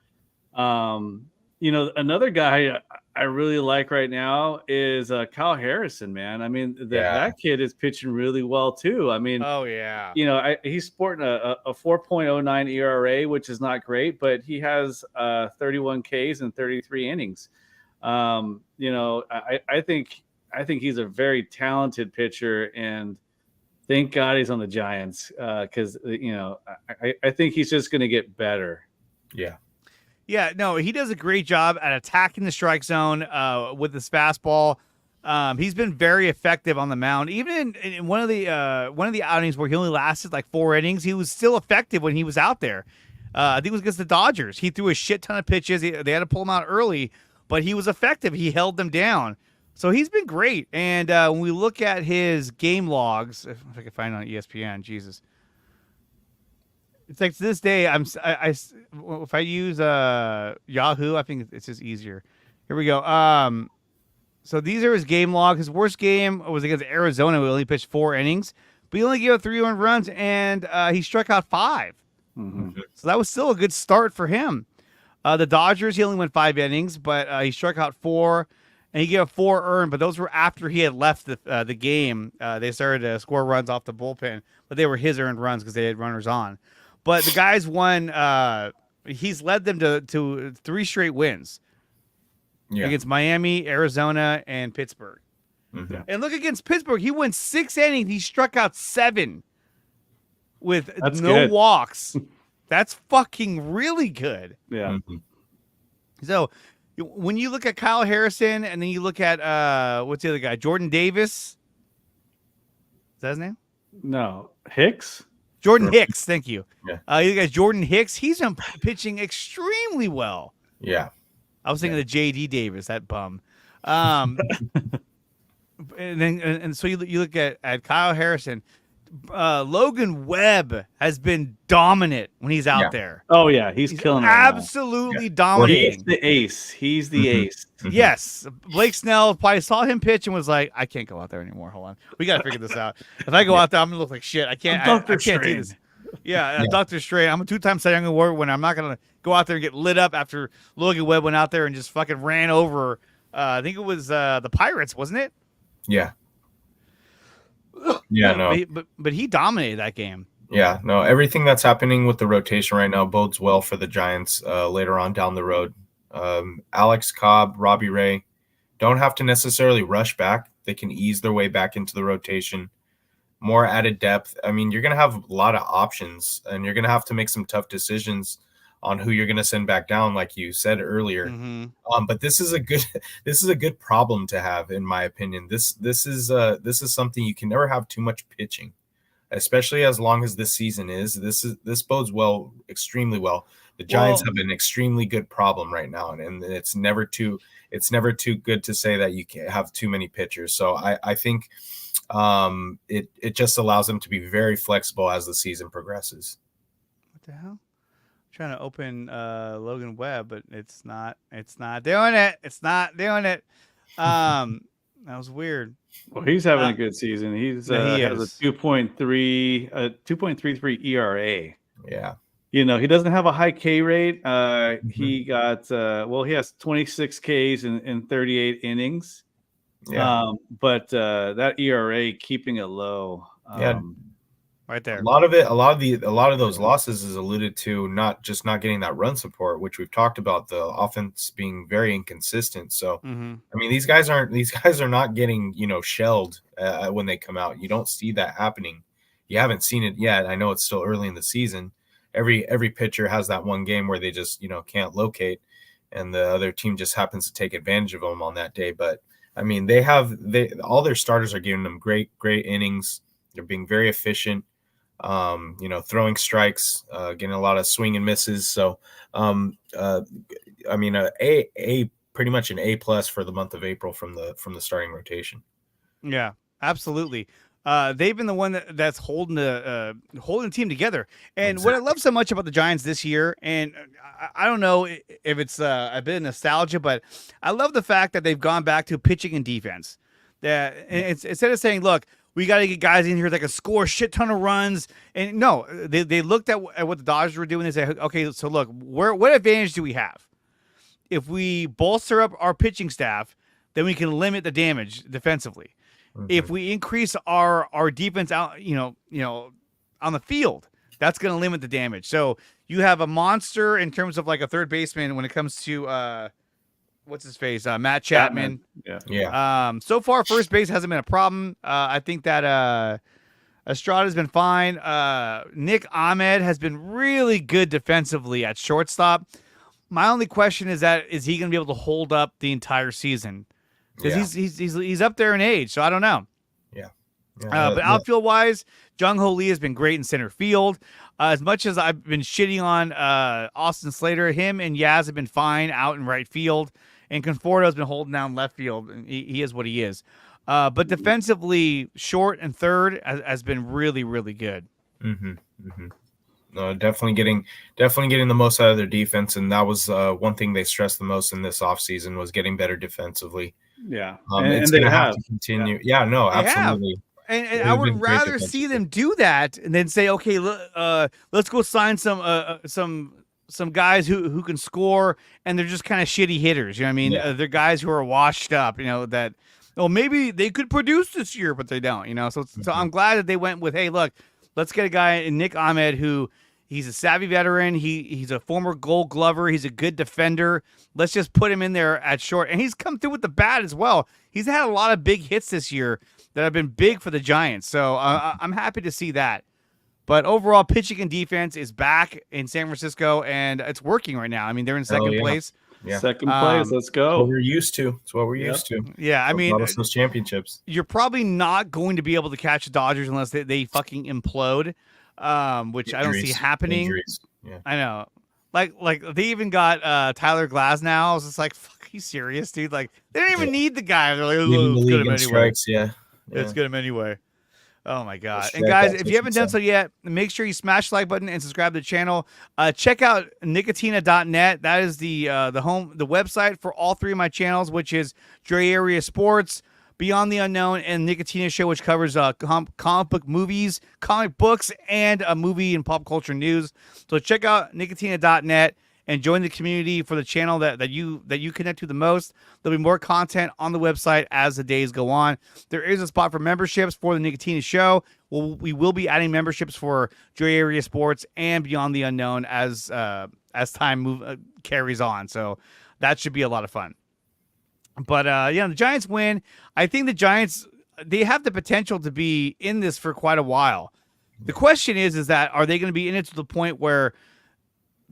You know, another guy I really like right now is Kyle Harrison, man. I mean, that kid is pitching really well too. I mean, you know, he's sporting a 4.09 ERA, which is not great, but he has 31 Ks and 33 innings. You know, I think he's a very talented pitcher, and thank God he's on the Giants because you know, I think he's just going to get better. Yeah. Yeah, no, he does a great job at attacking the strike zone with his fastball. He's been very effective on the mound. Even in one of the outings where he only lasted like 4 innings, he was still effective when he was out there. I think it was against the Dodgers. He threw a shit ton of pitches. They had to pull him out early, but he was effective. He held them down. So he's been great. And when we look at his game logs, if I can find it on ESPN, Jesus. It's like to this day, if I use Yahoo, I think it's just easier. Here we go. So these are his game log. His worst game was against Arizona. We only pitched 4 innings, but he only gave up 3 earned runs, and he struck out 5. So that was still a good start for him. The Dodgers, he only went 5 innings, but he struck out 4, and he gave up 4 earned. But those were after he had left the game. They started to score runs off the bullpen, but they were his earned runs because they had runners on. But the guys won. He's led them to 3 straight wins against Miami, Arizona, and Pittsburgh. And look, against Pittsburgh, he went 6 innings. He struck out 7 with no walks. That's fucking really good. Yeah. So when you look at Kyle Harrison, and then you look at what's the other guy, Jordan Davis. Is that his name? No, Hicks. Jordan Hicks, thank you. Yeah. You guys, Jordan Hicks, he's been pitching extremely well. Yeah. I was thinking of J.D. Davis, that bum. And so you look at Kyle Harrison. Logan Webb has been dominant when he's out there. Oh yeah, he's killing it. Absolutely dominating. He's the ace. He's the ace. Yes, Blake Snell probably saw him pitch and was like, "I can't go out there anymore. Hold on, we got to figure this out. If I go out there, I'm gonna look like shit. I can't. I can't do this." Yeah, Dr. Strain. I'm a 2-time Cy Young Award winner. I'm not gonna go out there and get lit up after Logan Webb went out there and just fucking ran over. I think it was the Pirates, wasn't it? Yeah. Yeah, no. But he dominated that game. Yeah, no. Everything that's happening with the rotation right now bodes well for the Giants later on down the road. Alex Cobb, Robbie Ray don't have to necessarily rush back. They can ease their way back into the rotation. more added depth. I mean, you're going to have a lot of options, and you're going to have to make some tough decisions on who you're going to send back down, like you said earlier. But this is a good problem to have, in my opinion. This is something you can never have too much pitching, especially as long as this season is. This bodes well, extremely well. The Giants have an extremely good problem right now, and it's never too good to say that you can't have too many pitchers. So I think it just allows them to be very flexible as the season progresses. What the hell? I'm trying to open Logan Webb, but it's not doing it. It's not doing it. That was weird. Well, he's having a good season. He has a 2.33 ERA. Yeah. You know, he doesn't have a high K rate. He got he has 26 Ks in 38 innings. Yeah. But that ERA keeping it low. Right there. A lot of those losses is alluded to not getting that run support, which we've talked about, the offense being very inconsistent. So I mean, these guys are not getting, shelled when they come out. You don't see that happening. You haven't seen it yet. I know it's still early in the season. Every pitcher has that one game where they just can't locate, and the other team just happens to take advantage of them on that day. But I mean, all their starters are giving them great innings. They're being very efficient. Throwing strikes, getting a lot of swing and misses. So, I mean, pretty much an A+ for the month of April from the starting rotation. Yeah, absolutely. They've been the one that's holding the team together. And What I love so much about the Giants this year, and I don't know if it's a bit of nostalgia, but I love the fact that they've gone back to pitching and defense. That instead of saying, look, we got to get guys in here that can score a shit ton of runs. And no, they looked at what the Dodgers were doing. They said, okay, so look, what advantage do we have? If we bolster up our pitching staff, then we can limit the damage defensively. If we increase our defense out, on the field, that's going to limit the damage. So you have a monster in terms of like a third baseman when it comes to what's his face? Matt Chapman. Yeah. So far, first base hasn't been a problem. I think that Estrada's been fine. Nick Ahmed has been really good defensively at shortstop. My only question is he going to be able to hold up the entire season? Because he's up there in age, so I don't know. Yeah. But outfield wise, Jung Ho Lee has been great in center field. As much as I've been shitting on Austin Slater, him and Yaz have been fine out in right field, and Conforto's been holding down left field. He is what he is. But defensively, short and third has been really, really good. No, definitely getting the most out of their defense, and that was one thing they stressed the most in this offseason was getting better defensely. Yeah, it's going to have to continue. Yeah, no, absolutely. And I would rather see them do that and then say, okay, let's go sign some guys who can score, and they're just kind of shitty hitters. You know what I mean? Yeah. They're guys who are washed up. That maybe they could produce this year, but they don't. So I'm glad that they went with, hey, look, let's get a guy in Nick Ahmed who. He's a savvy veteran. He's a former Gold Glover. He's a good defender. Let's just put him in there at short. And he's come through with the bat as well. He's had a lot of big hits this year that have been big for the Giants. So I'm happy to see that. But overall, pitching and defense is back in San Francisco, and it's working right now. I mean, they're in second place. Yeah. Second place. Let's go. It's what we're used to. It's what we're used to. Yeah, I mean, those championships. You're probably not going to be able to catch the Dodgers unless they fucking implode. Which I don't see happening. Yeah. I know. Like they even got Tyler Glasnow. I was just like, fuck, you serious, dude? Like, they don't even need the guy. They're like, Leading the league in anyway. strikes, yeah. Let's get him anyway. Oh my god. And guys, if you haven't done so yet, make sure you smash the like button and subscribe to the channel. Check out Nicotina.net. That is the website for all three of my channels, which is Dre Area Sports, Beyond the Unknown, and Nicotina Show, which covers comic book movies, comic books, and movie and pop culture news. So check out Nicotina.net and join the community for the channel that you connect to the most. There'll be more content on the website as the days go on. There is a spot for memberships for the Nicotina Show. We will be adding memberships for Dre Area Sports and Beyond the Unknown as time carries on. So that should be a lot of fun. But the Giants win. I think the Giants they have the potential to be in this for quite a while. The question is that are they going to be in it to the point where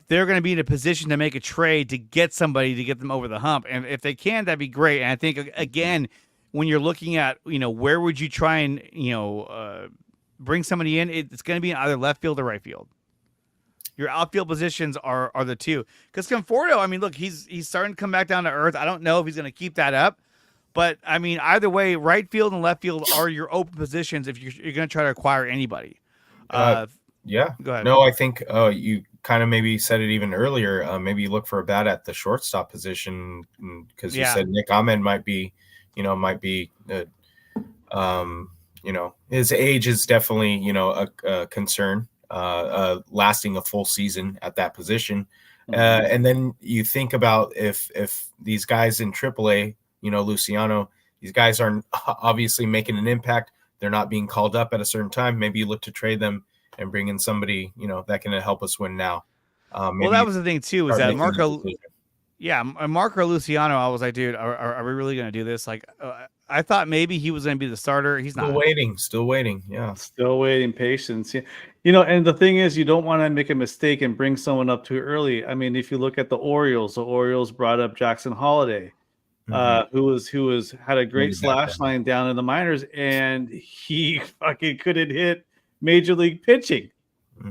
they're going to be in a position to make a trade to get somebody to get them over the hump? And if they can, that'd be great. And I think, again, when you're looking at, where would you try and, bring somebody in, it's going to be in either left field or right field. Your outfield positions are the two. Because Conforto, I mean, look, he's starting to come back down to earth. I don't know if he's going to keep that up. But, I mean, either way, right field and left field are your open positions if you're going to try to acquire anybody. Yeah. Go ahead. No, I think you kind of maybe said it even earlier. Maybe you look for a bat at the shortstop position because you said Nick Ahmed might be, his age is definitely, a concern, lasting a full season at that position. And then you think about if these guys in AAA, Luciano, these guys aren't obviously making an impact. They're not being called up at a certain time. Maybe you look to trade them and bring in somebody, that can help us win now. Well, that was the thing too, is that Marco Luciano, I was like, dude, are we really going to do this? Like, I thought maybe he was going to be the starter. He's not. Still waiting. Yeah. Still waiting, patience. And the thing is, you don't want to make a mistake and bring someone up too early. I mean, if you look at the Orioles brought up Jackson Holiday, who had a great slash line down in the minors, and he fucking couldn't hit major league pitching.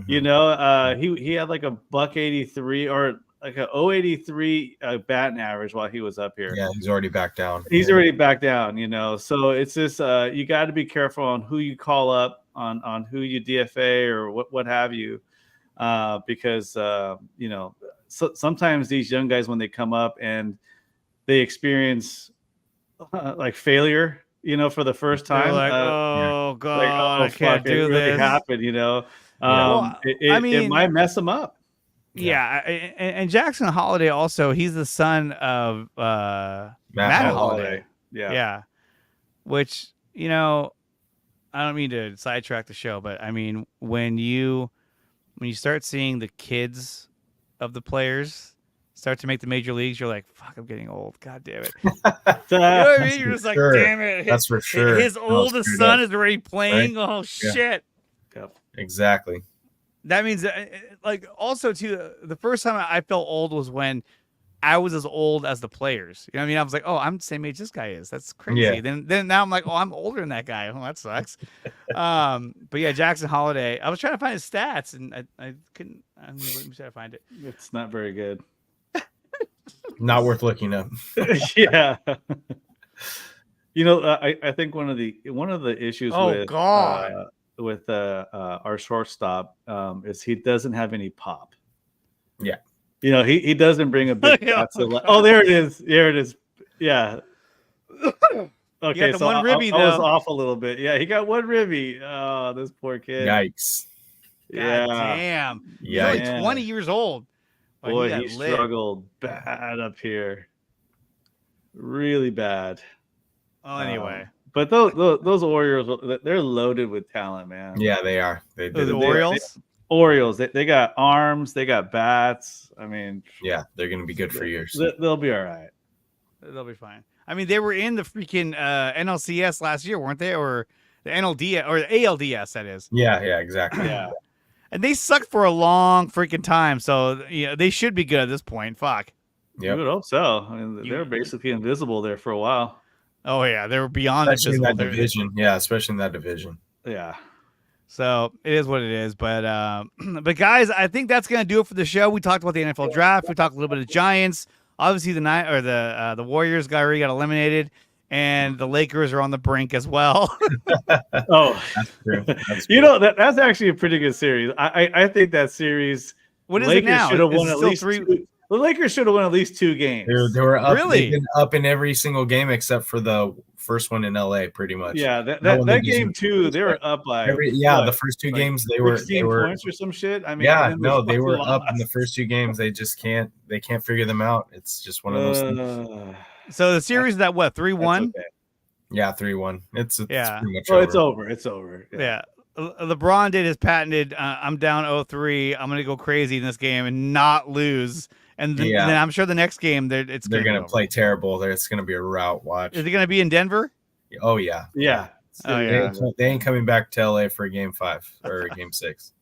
He had like a $183 or like a 083 batting average while he was up here. Yeah, he's already back down. Already back down, So it's just you got to be careful on who you call up, on who you DFA or what have you, because sometimes these young guys, when they come up and they experience like failure, for the first time, like, oh god, I can't do it this. Really happened, it might mess them up. Yeah, and Jackson Holiday also, he's the son of Matt Holiday. Yeah. Which, I don't mean to sidetrack the show, but I mean, when you start seeing the kids of the players start to make the major leagues, you're like, fuck, I'm getting old. God damn it. You know what I mean? You're just like, damn it. That's for sure. His oldest son is already playing. Right? Oh, shit. Yep. Exactly. That means, also, too, the first time I felt old was when I was as old as the players. You know what I mean? I was like, oh, I'm the same age this guy is. That's crazy. Yeah. Then now I'm like, oh, I'm older than that guy. Oh, that sucks. But yeah, Jackson Holiday. I was trying to find his stats, and I couldn't. Let me try to find it. It's not very good. Not worth looking up. Yeah. I think one of the issues with our shortstop is he doesn't have any pop. Yeah. He doesn't bring a big oh, there it is. Yeah. Okay, so one ribby, I was off a little bit. Yeah, he got one ribby. Oh, this poor kid. Yikes. God damn. He's only 20 years old. Boy, he struggled bad up here. Really bad. Oh, anyway. But those Orioles, they're loaded with talent, man. Yeah, they are. The Orioles? Orioles, they got arms, they got bats. I mean, yeah, they're going to be good for years. They'll be all right. They'll be fine. I mean, they were in the freaking NLCS last year, weren't they? Or the NLDS or the ALDS, that is. Yeah, exactly. Yeah. And they sucked for a long freaking time, so they should be good at this point. Fuck. Yep. You would hope so. I mean, they were basically invisible there for a while. Oh yeah, they were beyond especially in that division. Yeah, especially in that division. Yeah. So it is what it is, but guys, I think that's gonna do it for the show. We talked about the NFL draft. We talked a little bit of Giants. Obviously, the Warriors already got eliminated, and the Lakers are on the brink as well. Oh, that's true. That's true. That's actually a pretty good series. I think that series. What is Lakers it now? Should have won at least 3. The Lakers should have won at least 2 games. They were up, really? They've been up in every single game except for the first one in LA, pretty much. Yeah, that game too. They were up by the first 2 games they were 16 points or some shit. I mean, they were up in the first 2 games. They just can't figure them out. It's just one of those things. So the series is that what 3-1? Okay. Yeah, 3-1. It's pretty much over. It's over. It's over. Yeah. LeBron did his patented. I'm down 0-3. I'm gonna go crazy in this game and not lose. And then I'm sure the next game they're going to play terrible. It's going to be a rout. Watch. Is it going to be in Denver? Oh yeah. Yeah. Oh, yeah. They ain't coming back to LA for Game 5 or Game 6.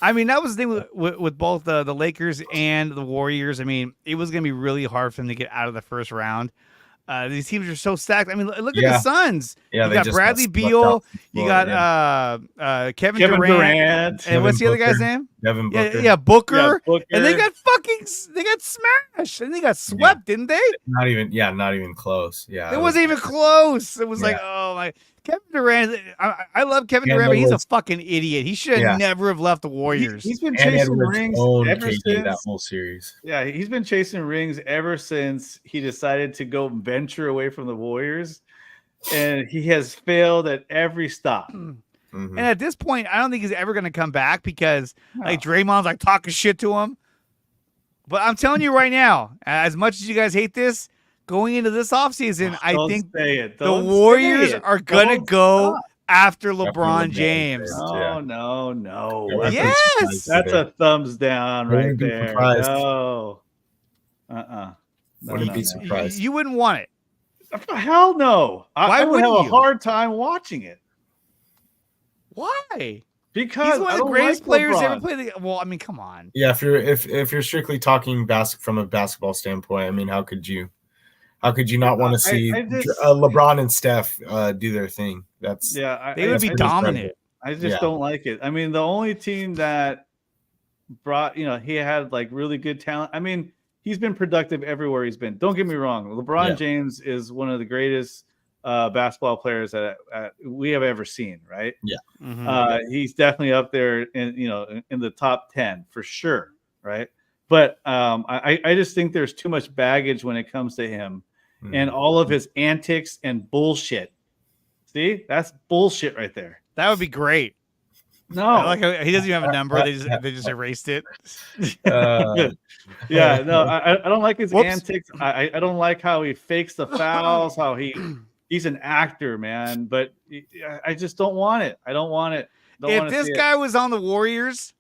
I mean, that was the thing with both the Lakers and the Warriors. I mean, it was going to be really hard for them to get out of the first round. These teams are so stacked. I mean, look at the Suns. Yeah, you they got just Bradley got Beal. You Well, got Kevin Durant. And what's the other guy's name? Devin Booker. Yeah, Booker. Yeah, Booker. And they got smashed. And they got swept, didn't they? Not even close. Yeah, It wasn't even close. It was like, oh my. Kevin Durant. I love Kevin Durant, but he's a fucking idiot. He should have never have left the Warriors. He's been chasing rings ever since that whole series. Yeah, he's been chasing rings ever since he decided to go venture away from the Warriors, and he has failed at every stop. And at this point, I don't think he's ever going to come back because like Draymond's like talking shit to him. But I'm telling you right now, as much as you guys hate this, going into this offseason, I think the Warriors are going to go after LeBron James. No. Yes. That's a thumbs down right there. Surprised. No. Wouldn't be surprised. You wouldn't want it. Hell no. I would have a hard time watching it. Why? Because he's one of the greatest players ever played. Well, I mean, come on. Yeah, if you're strictly talking from a basketball standpoint, I mean, how could you not want to see LeBron and Steph do their thing? They would be dominant. I just don't like it. I mean, the only team that brought, he had like really good talent. I mean, he's been productive everywhere he's been. Don't get me wrong. LeBron James is one of the greatest basketball players that we have ever seen, right? Yeah. He's definitely up there in the top 10 for sure, right? But I just think there's too much baggage when it comes to him and all of his antics and bullshit. See, that's bullshit right there. That would be great. No, I like how he doesn't even have a number. They just erased it. Yeah, no, I don't like his antics. I don't like how he fakes the fouls. How he's an actor, man. But I just don't want it. I don't want it. If this guy was on the Warriors,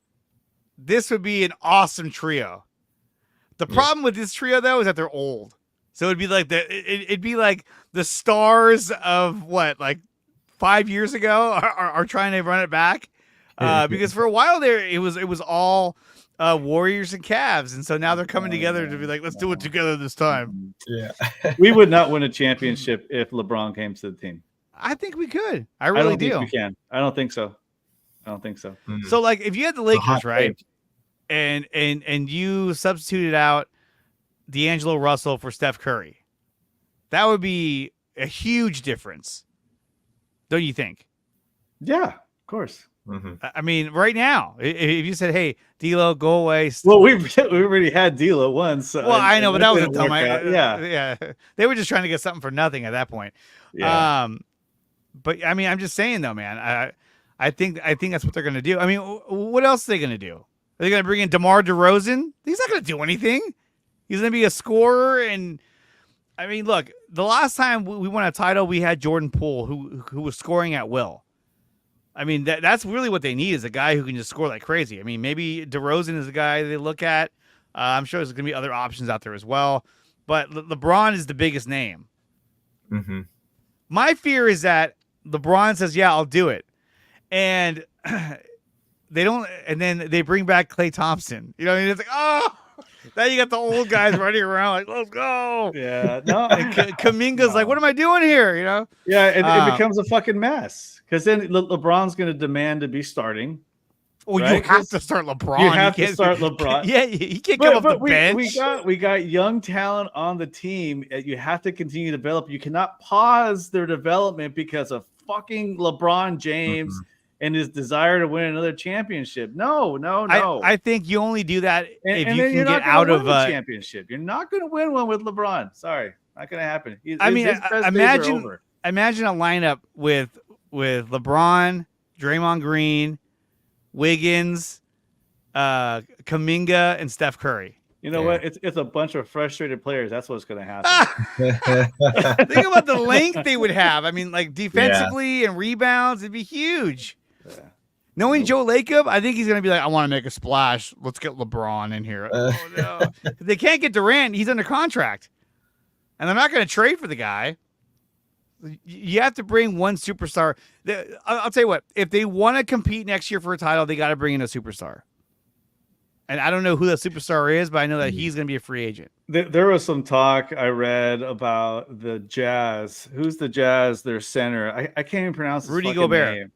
this would be an awesome trio. The problem with this trio, though, is that they're old. So it'd be like it'd be like the stars of what, like 5 years ago, are trying to run it back. Because for a while there, it was all Warriors and Cavs, and so now they're coming together to be like, let's do it together this time. Yeah, we would not win a championship if LeBron came to the team. I think we could. I really do. Think we can. I don't think so. So, like, if you had the Lakers, right, and you substituted out D'Angelo Russell for Steph Curry, that would be a huge difference, don't you think? Yeah, of course. I mean, right now, if you said, "Hey, D'Lo, go away," well, we already had D'Lo once. Well, I know, but that was a dumb idea. Yeah. They were just trying to get something for nothing at that point. Yeah. But I mean, I'm just saying though, man. I think that's what they're going to do. I mean, what else are they going to do? Are they going to bring in DeMar DeRozan? He's not going to do anything. He's going to be a scorer, and I mean, look, the last time we won a title, we had Jordan Poole, who was scoring at will. I mean, that's really what they need, is a guy who can just score like crazy. I mean, maybe DeRozan is the guy they look at. I'm sure there's going to be other options out there as well. But LeBron is the biggest name. My fear is that LeBron says, yeah, I'll do it. And they don't, and then they bring back Klay Thompson. You know what I mean? It's like, oh, now you got the old guys running around like, let's go. Yeah. No. And Kuminga's like, what am I doing here? You know? Yeah, it becomes a fucking mess. Because then LeBron's going to demand to be starting. Well, right? You have to start LeBron. You have to start LeBron. Yeah, he can't come off the bench. We got young talent on the team. You have to continue to develop. You cannot pause their development because of fucking LeBron James and his desire to win another championship. No. I think you only do that if and you can get out of a championship. You're not going to win one with LeBron. Sorry, not going to happen. Imagine a lineup with LeBron, Draymond Green, Wiggins, Kuminga, and Steph Curry. You know what? It's a bunch of frustrated players. That's what's going to happen. Think about the length they would have. I mean, like defensively and rebounds, it'd be huge. Yeah. Knowing Joe Lacob, I think he's going to be like, I want to make a splash. Let's get LeBron in here. Oh, no. They can't get Durant. He's under contract. And they're not going to trade for the guy. You have to bring one superstar. I'll tell you what. If they want to compete next year for a title, they got to bring in a superstar. And I don't know who that superstar is, but I know that he's going to be a free agent. There was some talk I read about the Jazz. Who's the Jazz? Their center. I can't even pronounce his Rudy fucking Gobert. name.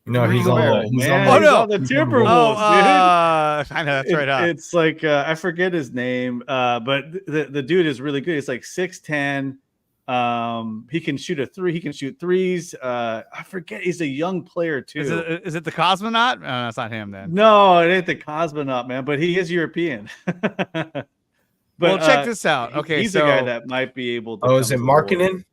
No, Rudy he's Gobert. on. He's Man, on. he's no. on the Timberwolves, I know that's right. Huh? It's like I forget his name, but the dude is really good. He's like 6'10". He can shoot a three. He can shoot threes. I forget. He's a young player too. Is it the cosmonaut? No, that's not him then. No, it ain't the cosmonaut, man. But he is European. Well, check this out. Okay, he's so a guy that might be able to. Oh, is it Markkinen?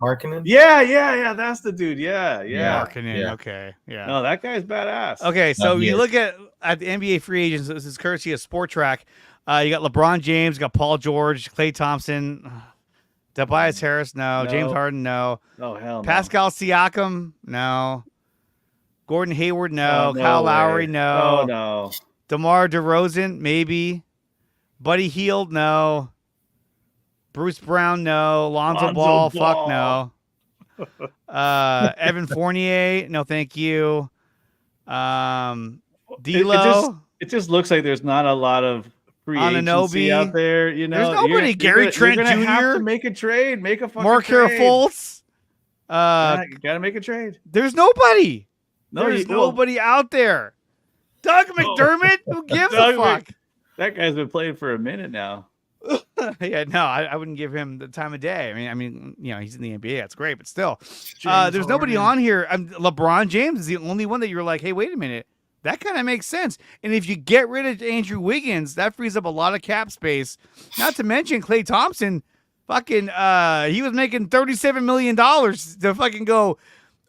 Yeah. That's the dude. Yeah. Markkinen. Yeah. Okay, yeah. No, that guy's badass. Okay, so He you is. look at the NBA free agents. This is courtesy of Sport Track. You got LeBron James, you got Paul George, Klay Thompson, Tobias Harris, no. James Harden, no. Oh hell no. Pascal Siakam, no. Gordon Hayward, no. Oh, no Kyle way. Lowry, no. Oh no. DeMar DeRozan, maybe. Buddy Hield, no. Bruce Brown, no. Lonzo Ball, fuck no. Evan Fournier, no, thank you. D'Lo, It just looks like there's not a lot of free Anunoby. agency out there. You know, There's nobody. Gary Trent you're gonna have Jr., to make a trade. Make a fucking Markelle trade. Fultz. You gotta make a trade. There's nobody. No, There's you don't. nobody out there. Doug McDermott, who gives a Doug fuck? That guy's been playing for a minute now. Yeah, no, I wouldn't give him the time of day. I mean, you know, he's in the NBA. That's great, but still, James there's nobody Harden. on here. LeBron James is the only one that you're like, hey, wait a minute, that kind of makes sense. And if you get rid of Andrew Wiggins, that frees up a lot of cap space. Not to mention Klay Thompson, fucking, he was making $37 million to fucking go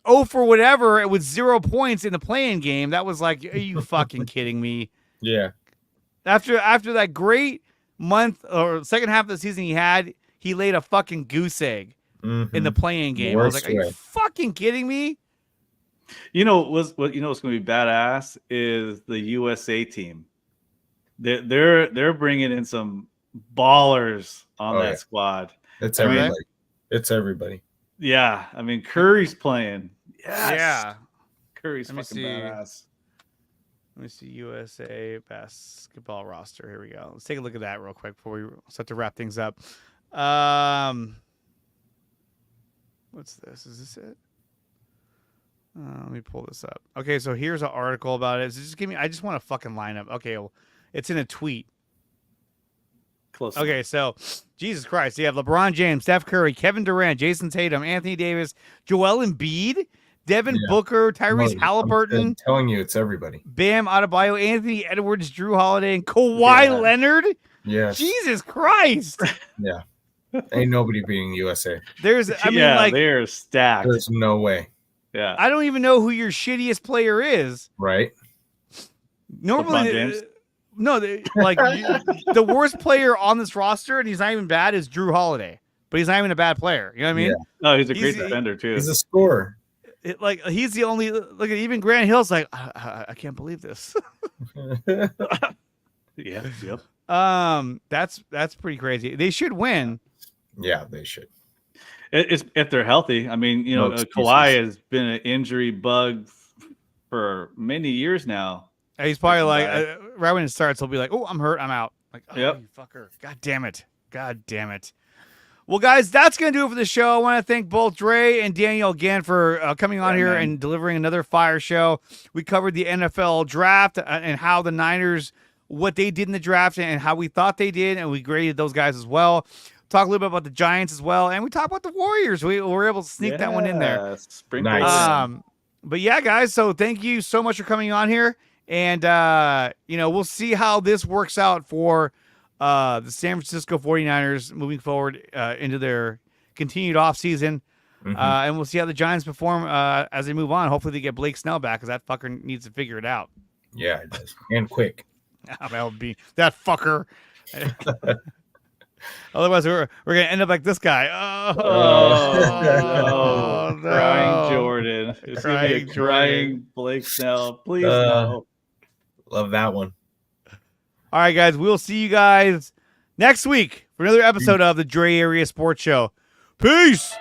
0 for whatever with 0 points in the playing game. That was like, are you fucking kidding me? Yeah. After that great month or second half of the season he laid a fucking goose egg in the playing game. I was like, are you fucking kidding me? You know what's going to be badass is the USA team. They're bringing in some ballers on that squad. It's everybody. It's everybody. Yeah, I mean Curry's playing. Yes. Yeah. Curry's Let me fucking see. badass. Let me see USA basketball roster. Here we go. Let's take a look at that real quick before we start to wrap things up. What's this? Is this it? Let me pull this up. Okay, so here's an article about it. So just give me. I just want a fucking lineup. Okay, well, it's in a tweet. Close. Okay, so Jesus Christ, you have LeBron James, Steph Curry, Kevin Durant, Jason Tatum, Anthony Davis, Joel Embiid, Devin Booker, Tyrese Halliburton. I'm telling you, it's everybody. Bam Adebayo, Anthony Edwards, Drew Holiday, and Kawhi Leonard. Yes. Jesus Christ. Yeah. Ain't nobody beating USA. There's, I mean, like, they're stacked. There's no way. Yeah. I don't even know who your shittiest player is. Right? Normally, LeBron James? No, the worst player on this roster, and he's not even bad, is Drew Holiday. But he's not even a bad player. You know what I mean? Yeah. No, he's a great defender too. He's a scorer. He's the only look at even Grant Hill's like I can't believe this. Yeah. Yep. That's pretty crazy. They should win. Yeah, they should. It's if they're healthy. I mean, you know, Kawhi has been an injury bug for many years now. And he's probably like right when it starts, he'll be like, "Oh, I'm hurt. I'm out." Like, "Oh, you fucker! God damn it! God damn it!" Well, guys, that's going to do it for the show. I want to thank both Dre and Daniel again for coming on here and delivering another fire show. We covered the NFL draft and how the Niners, what they did in the draft and how we thought they did, and we graded those guys as well. Talk a little bit about the Giants as well, and we talked about the Warriors. We were able to sneak that one in there. Nice. But yeah, guys, so thank you so much for coming on here. And, we'll see how this works out for the San Francisco 49ers moving forward into their continued offseason. And we'll see how the Giants perform as they move on. Hopefully they get Blake Snell back because that fucker needs to figure it out. Yeah, it does. And quick. That would be that fucker. Otherwise, we're going to end up like this guy. No. Crying Jordan. It's going to be a crying Blake Snell. Please no. Love that one. All right, guys. We'll see you guys next week for another episode of the Dre Area Sports Show. Peace.